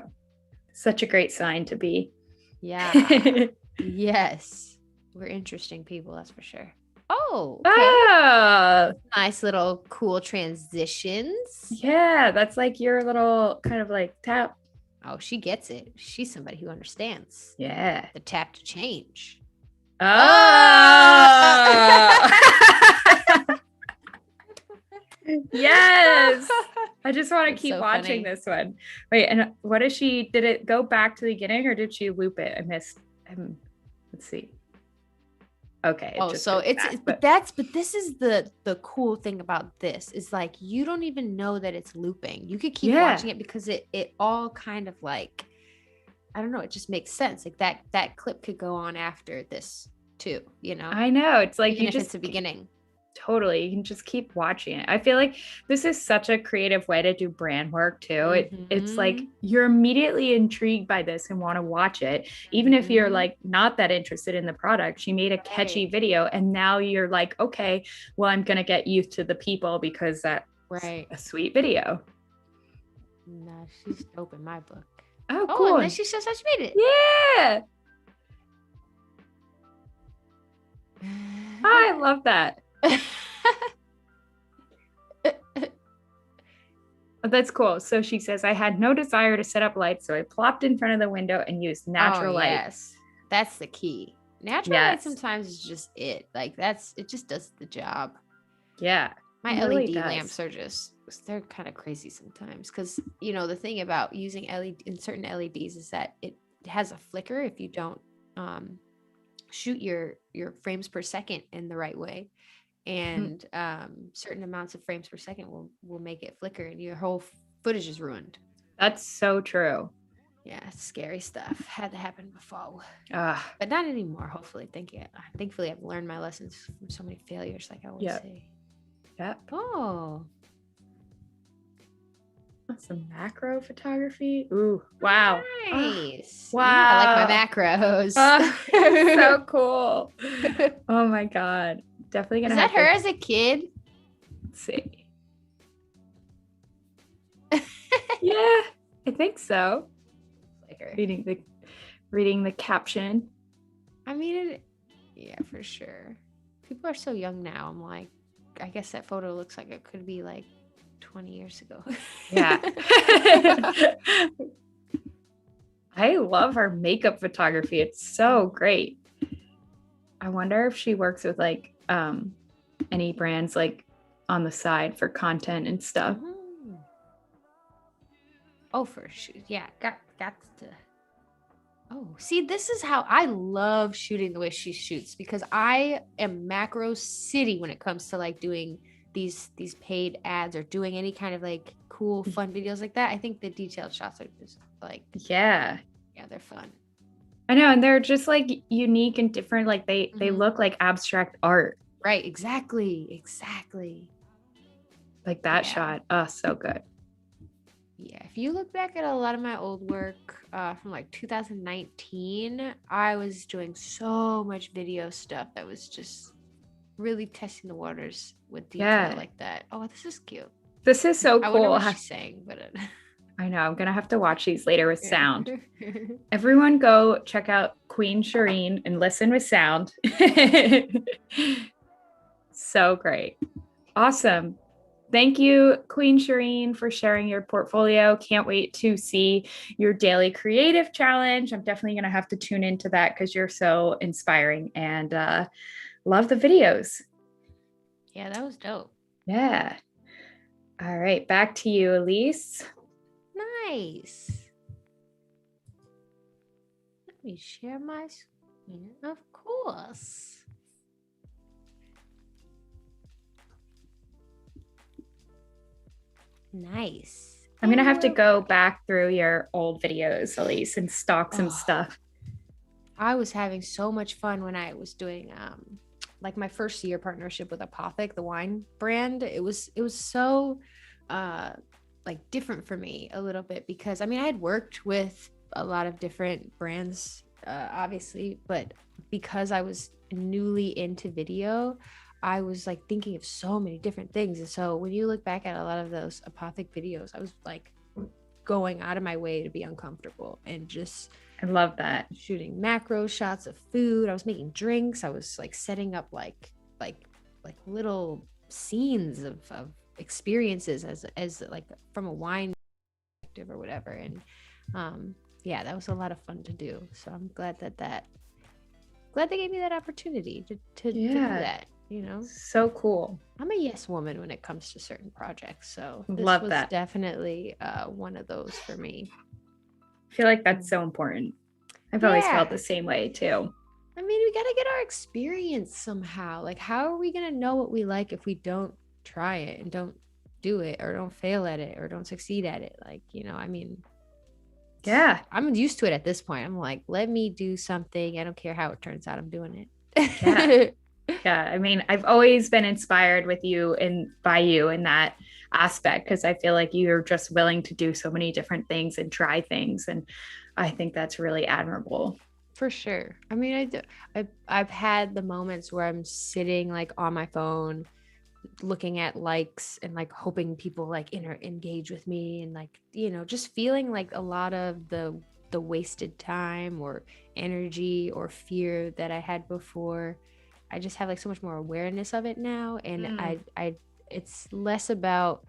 Such a great sign to be. Yeah. Yes. We're interesting people, that's for sure. Oh, okay. Oh, nice little cool transitions. Yeah, that's like your little kind of like tap. Oh, she gets it. She's somebody who understands. Yeah. The tap to change. Oh. Yes. I just want to keep watching this one. Wait, and what is she? Did it go back to the beginning or did she loop it? I missed. Let's see. Okay. So but this is the cool thing about this is like you don't even know that it's looping. You could keep watching it because it all kind of like, I don't know, it just makes sense. Like that clip could go on after this too, you know? I know. It's like even if it's the beginning. Totally. You can just keep watching it. I feel like this is such a creative way to do brand work too. It's like you're immediately intrigued by this and want to watch it. Even if you're like not that interested in the product, she made a catchy video and now you're like, okay, well, I'm going to get used to the people because that's a sweet video. No, she's dope in my book. Oh, cool. And then she says she made it. Yeah. I love that. That's cool. So she says, I had no desire to set up lights, so I plopped in front of the window and used natural light. Yes, that's the key. Natural light sometimes is just it. Like it just does the job. Yeah. My LED lamps are they're kind of crazy sometimes because, the thing about using LED in certain LEDs is that it has a flicker if you don't shoot your frames per second in the right way. And certain amounts of frames per second will make it flicker and your whole footage is ruined. That's so true. Yeah, scary stuff. Had to happen before. But not anymore, hopefully. Thankfully, I've learned my lessons from so many failures, like I always say. Yeah. Oh. That's some macro photography. Ooh, wow. Nice. Wow. Yeah, I like my macros. So cool. Oh my God. Definitely gonna. Is that her as a kid? Let's see. Yeah, I think so. Like her. Reading the caption. I mean, yeah, for sure. People are so young now. I'm like, I guess that photo looks like it could be like 20 years ago. Yeah. I love her makeup photography. It's so great. I wonder if she works with like any brands like on the side for content and stuff. Mm-hmm. Oh, for sure. Yeah, got to. Oh, see, this is how I love shooting the way she shoots, because I am macro city when it comes to like doing these paid ads or doing any kind of like cool fun videos like that. I think the detailed shots are just like, yeah, they're fun. I know, and they're just like unique and different. Like they look like abstract art. Right, exactly. Like that shot. Oh, so good. Yeah, if you look back at a lot of my old work from like 2019, I was doing so much video stuff that was just really testing the waters with detail like that. Oh, this is cute. This is so cool. I wonder what she's saying, but I know, I'm gonna have to watch these later with sound. Everyone go check out Queen Shirin and listen with sound. So great. Awesome. Thank you, Queen Shirin, for sharing your portfolio. Can't wait to see your daily creative challenge. I'm definitely going to have to tune into that because you're so inspiring and love the videos. Yeah, that was dope. Yeah. All right. Back to you, Elise. Nice. Let me share my screen. Of course. Nice. I'm going to have to go back through your old videos, Elise, and stock some stuff. I was having so much fun when I was doing like my first year partnership with Apothic, the wine brand. It was so like different for me a little bit, because I mean, I had worked with a lot of different brands obviously, but because I was newly into video, I was like thinking of so many different things. And so when you look back at a lot of those Apothic videos, I was like going out of my way to be uncomfortable and just, I love that, shooting macro shots of food. I was making drinks. I was like setting up like little scenes of experiences as like from a wine perspective or whatever. And yeah, that was a lot of fun to do. So I'm glad glad they gave me that opportunity to do that. You know, so cool. I'm a yes woman when it comes to certain projects, so this was definitely one of those for me. I feel like that's so important. I've always felt the same way too. I mean, we got to get our experience somehow. Like, how are we going to know what we like if we don't try it and don't do it or don't fail at it or don't succeed at it? Like, you know, I mean, yeah, I'm used to it at this point. I'm like, let me do something. I don't care how it turns out. I'm doing it. Yeah, I mean, I've always been inspired with you and by you in that aspect, because I feel like you're just willing to do so many different things and try things, and I think that's really admirable. For sure. I mean, I've had the moments where I'm sitting like on my phone looking at likes and like hoping people like engage with me, and like, you know, just feeling like a lot of the wasted time or energy or fear that I had before. I just have like so much more awareness of it now, and I it's less about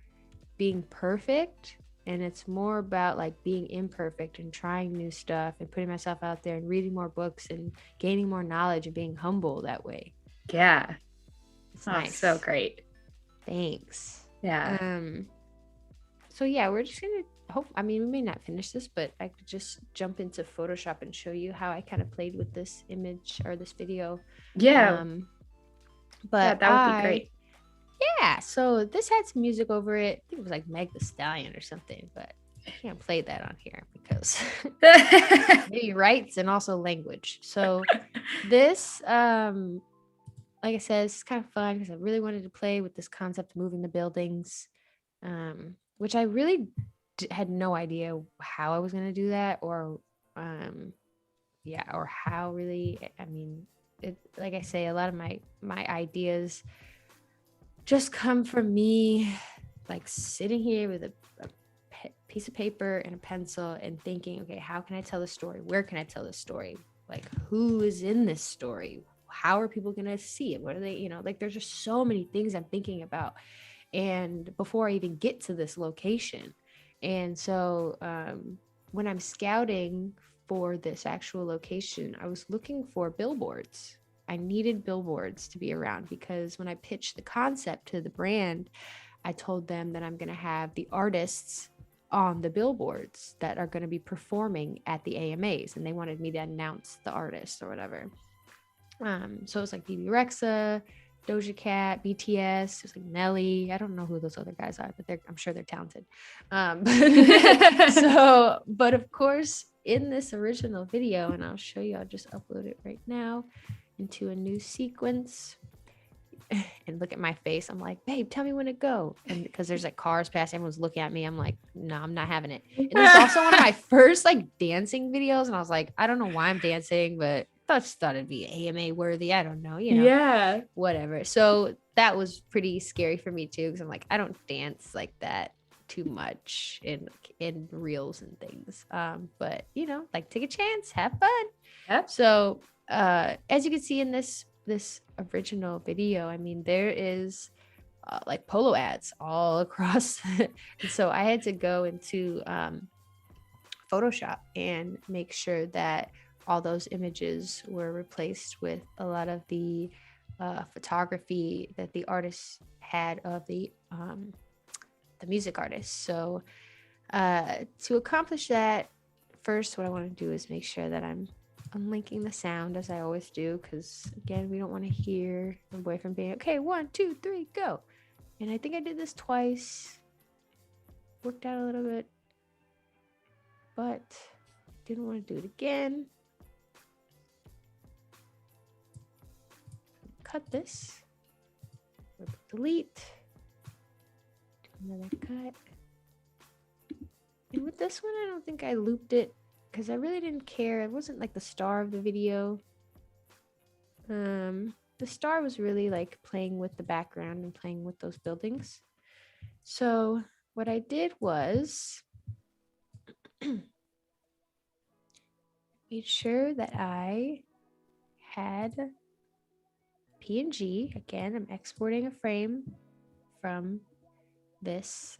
being perfect, and it's more about like being imperfect and trying new stuff and putting myself out there and reading more books and gaining more knowledge and being humble that way. Yeah, it's nice. So great. Thanks. Yeah. So yeah, we're just gonna I mean, we may not finish this, but I could just jump into Photoshop and show you how I kind of played with this image or this video. Yeah. But yeah, that would be great. Yeah, so this had some music over it. I think it was like Meg the Stallion or something, but I can't play that on here because maybe rights and also language. So this, like I said, it's kind of fun because I really wanted to play with this concept of moving the buildings, which I really had no idea how I was going to do that, or or how really, I mean, it, like I say, a lot of my ideas just come from me like sitting here with a piece of paper and a pencil and thinking, okay, how can I tell the story? Where can I tell the story? Like, who is in this story? How are people going to see it? What are they, you know, like there's just so many things I'm thinking about. and before I even get to this location. And so when I'm scouting for this actual location, I was looking for billboards. I needed billboards to be around because when I pitched the concept to the brand, I told them that I'm going to have the artists on the billboards that are going to be performing at the AMAs, and they wanted me to announce the artists or whatever. So it was like BB Rexa, Doja Cat, BTS, it was like Nelly. I don't know who those other guys are, but I'm sure they're talented. But of course, in this original video, and I'll show you, I'll just upload it right now into a new sequence. And look at my face. I'm like, babe, tell me when to go. And because there's like cars passing, everyone's looking at me. I'm like, no, I'm not having it. And this is also one of my first like dancing videos. And I was like, I don't know why I'm dancing, but I just thought it'd be AMA worthy. I don't know, Yeah, whatever. So that was pretty scary for me too. Cause I'm like, I don't dance like that too much in reels and things. But like take a chance, have fun. Yep. So as you can see in this original video, I mean, there is like polo ads all across. And so I had to go into Photoshop and make sure that all those images were replaced with a lot of the photography that the artists had of the music artists. So to accomplish that, first what I want to do is make sure that I'm unlinking the sound, as I always do, because again, we don't want to hear my boyfriend being okay, 1 2 3 go. And I think I did this twice, worked out a little bit, but didn't want to do it again. Cut this, delete, do another cut. And with this one, I don't think I looped it because I really didn't care. It wasn't like the star of the video. The star was really like playing with the background and playing with those buildings. So what I did was made sure that I had PNG. Again, I'm exporting a frame from this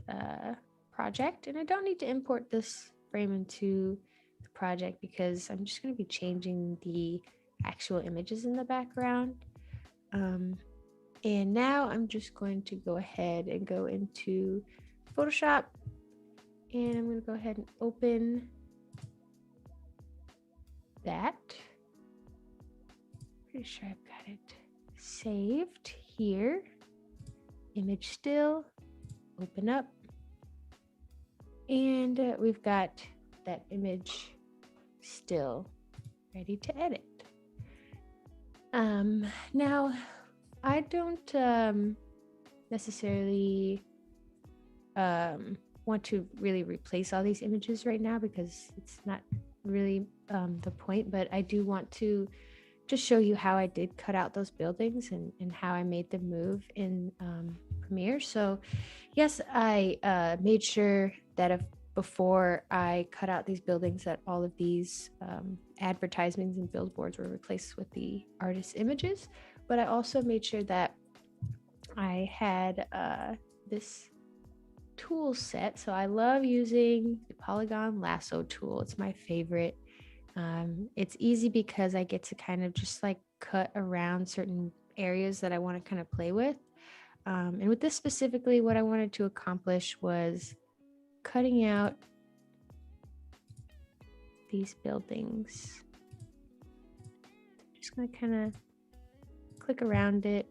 project, and I don't need to import this frame into the project because I'm just going to be changing the actual images in the background. And now I'm just going to go ahead and go into Photoshop, and I'm going to go ahead and open that. Pretty sure I've got it saved here. Image still, open up, and we've got that image still ready to edit. Now I don't necessarily want to really replace all these images right now because it's not really the point, but I do want to just show you how I did cut out those buildings and how I made them move in Premiere. So yes, I made sure that before I cut out these buildings that all of these advertisements and billboards were replaced with the artist's images, but I also made sure that I had this tool set. So I love using the polygon lasso tool. It's my favorite. It's easy because I get to kind of just like cut around certain areas that I want to kind of play with. And with this specifically, what I wanted to accomplish was cutting out these buildings. I'm just going to kind of click around it.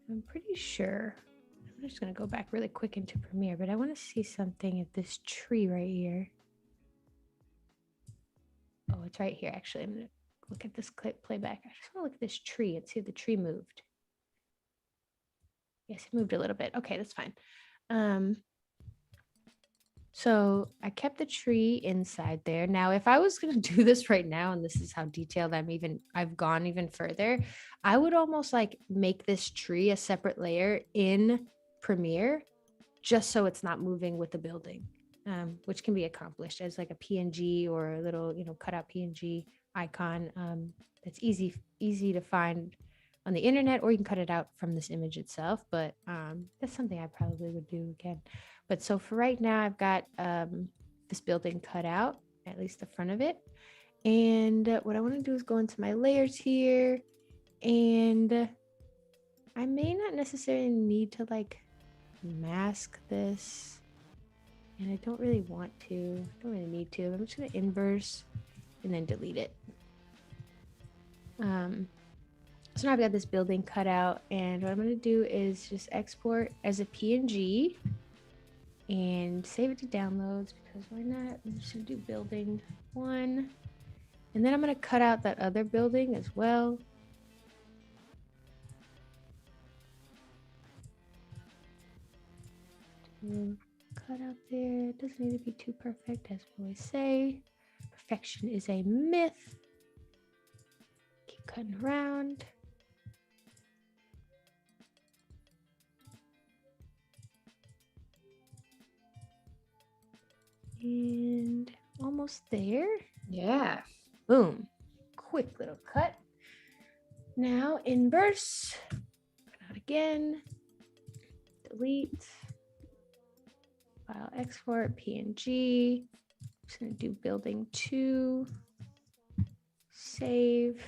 I'm pretty sure, I'm just going to go back really quick into Premiere, but I want to see something at this tree right here. Oh, it's right here. Actually, I'm going to look at this clip playback. I just want to look at this tree and see if the tree moved. Yes, it moved a little bit. Okay, that's fine. So I kept the tree inside there. Now, if I was going to do this right now, and this is how detailed I've gone even further, I would almost like make this tree a separate layer in Premiere just so it's not moving with the building, which can be accomplished as like a PNG or a little, cut out PNG icon. That's easy to find on the internet, or you can cut it out from this image itself. But that's something I probably would do again. But so for right now, I've got this building cut out, at least the front of it. And what I want to do is go into my layers here, and I may not necessarily need to like mask this, and I don't really want to. I don't really need to. I'm just going to inverse and then delete it. So now I've got this building cut out, and what I'm going to do is just export as a PNG and save it to downloads, because why not? I'm just going to do building 1, and then I'm going to cut out that other building as well. Cut out there. It doesn't need to be too perfect, as we always say. Perfection is a myth. Keep cutting around. And almost there. Yeah. Boom. Quick little cut. Now inverse. Cut out again. Delete. File export PNG. I'm just going to do building 2. Save.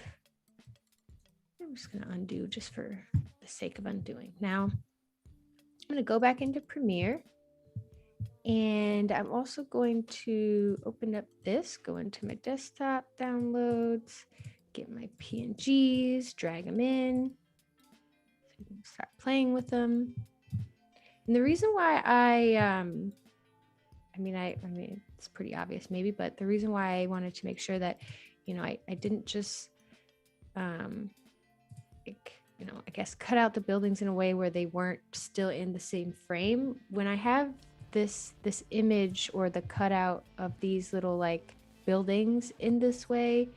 I'm just going to undo just for the sake of undoing. Now I'm going to go back into Premiere. And I'm also going to open up this, go into my desktop downloads, get my PNGs, drag them in, so you can start playing with them. And the reason why I mean, it's pretty obvious maybe, but the reason why I wanted to make sure that, I didn't just, I guess cut out the buildings in a way where they weren't still in the same frame. When I have this image or the cutout of these little like buildings in this way,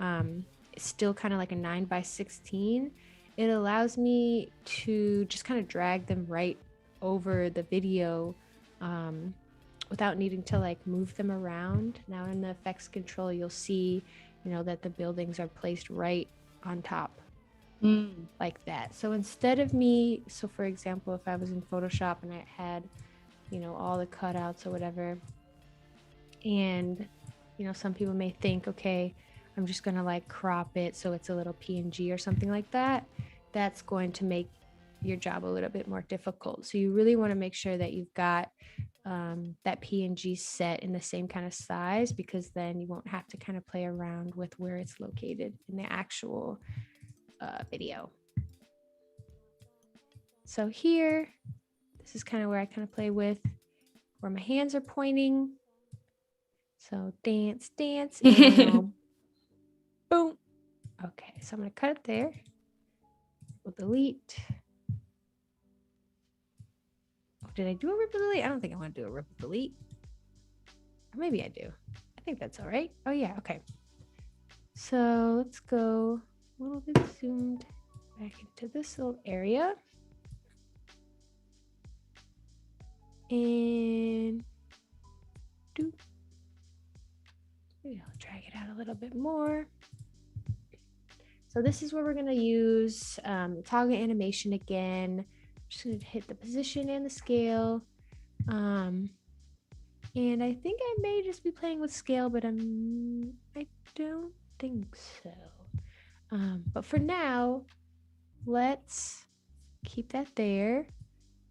it's still kind of like a 9:16. It allows me to just kind of drag them right over the video without needing to like move them around. Now in the effects control, you'll see, that the buildings are placed right on top like that. So instead of for example, if I was in Photoshop and I had all the cutouts or whatever, and some people may think, okay, I'm just gonna like crop it so it's a little PNG or something like that. That's going to make your job a little bit more difficult. So you really want to make sure that you've got that PNG set in the same kind of size, because then you won't have to kind of play around with where it's located in the actual video. So here, this is kind of where I kind of play with where my hands are pointing. So dance, and boom. Okay, so I'm going to cut it there. We'll delete. Oh, did I do a rip and delete? I don't think I want to do a rip and delete. Or maybe I do. I think that's all right. Oh, yeah, okay. So let's go a little bit zoomed back into this little area. And maybe I'll drag it out a little bit more. So this is where we're going to use the toggle animation again. I'm just going to hit the position and the scale. And I think I may just be playing with scale, but I don't think so. But for now, let's keep that there.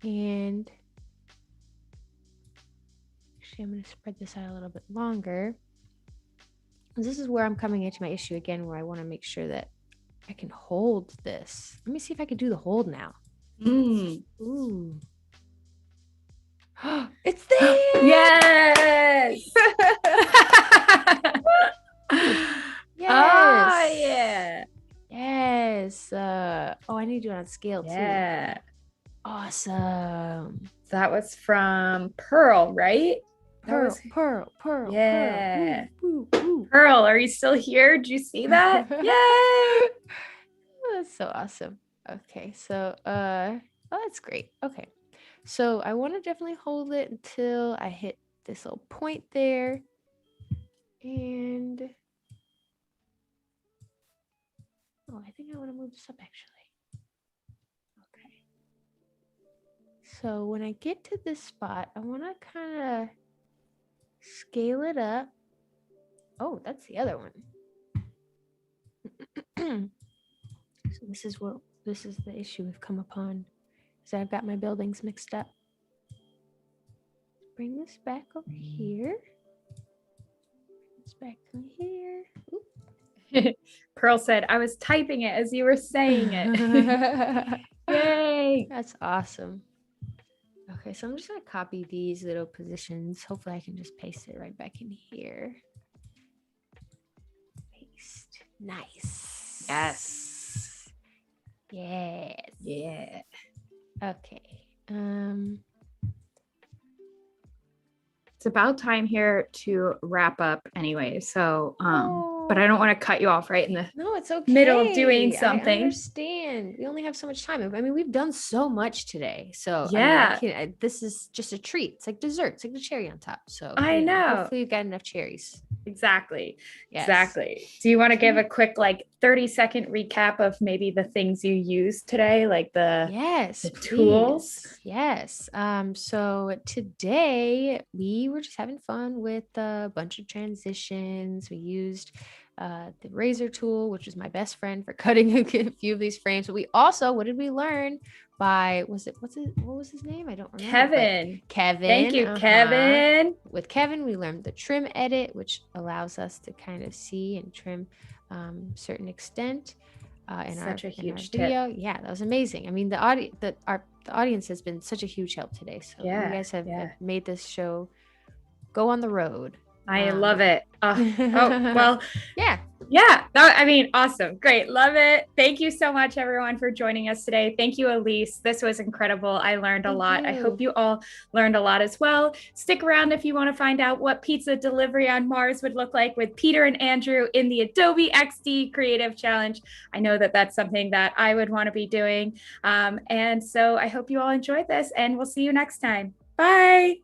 And actually, I'm going to spread this out a little bit longer. This is where I'm coming into my issue again, where I want to make sure that I can hold this. Let me see if I can do the hold now. Ooh. It's there! Yes! Yes! Oh, yeah. Yes. I need to do it on scale too. Yeah. Awesome. That was from Pearl, right? Pearl. Yeah. Pearl. Ooh. Pearl, are you still here? Did you see that? Yay! That's so awesome. Okay, so that's great. Okay, So I want to definitely hold it until I hit this little point there. And I think I want to move this up actually. Okay. So when I get to this spot, I want to kind of scale it up. Oh, that's the other one. So this is the issue we've come upon, is that I've got my buildings mixed up. Bring this back over here. Bring this back to here. Pearl said, I was typing it as you were saying it. Yay. That's awesome. Okay, so I'm just going to copy these little positions. Hopefully I can just paste it right back in here. Paste. Nice. Yes. Yes. Yeah. Okay. It's about time here to wrap up anyway. So, but I don't want to cut you off right in the No, it's okay. middle of doing something. I understand. We only have so much time. I mean, we've done so much today. So yeah, I mean, this is just a treat. It's like dessert. It's like the cherry on top. So I know. Hopefully you've got enough cherries. Exactly. Yes. Exactly. Do you want to give a quick 30-second recap of maybe the things you used today, like the tools? Yes. So today we were just having fun with a bunch of transitions. We used the razor tool, which is my best friend for cutting a few of these frames. But we also, what did we learn by, what was his name? I don't remember. Kevin. Thank you, Kevin. With Kevin, we learned the trim edit, which allows us to kind of see and trim certain extent in our video. Yeah, that was amazing. I mean, the audience has been such a huge help today. So you guys have made this show go on the road. I love it. Well, yeah. I mean, awesome. Great. Love it. Thank you so much, everyone, for joining us today. Thank you, Elise. This was incredible. I learned a lot. I hope you all learned a lot as well. Stick around if you want to find out what pizza delivery on Mars would look like with Peter and Andrew in the Adobe XD Creative Challenge. I know that that's something that I would want to be doing. And so I hope you all enjoyed this, and we'll see you next time. Bye.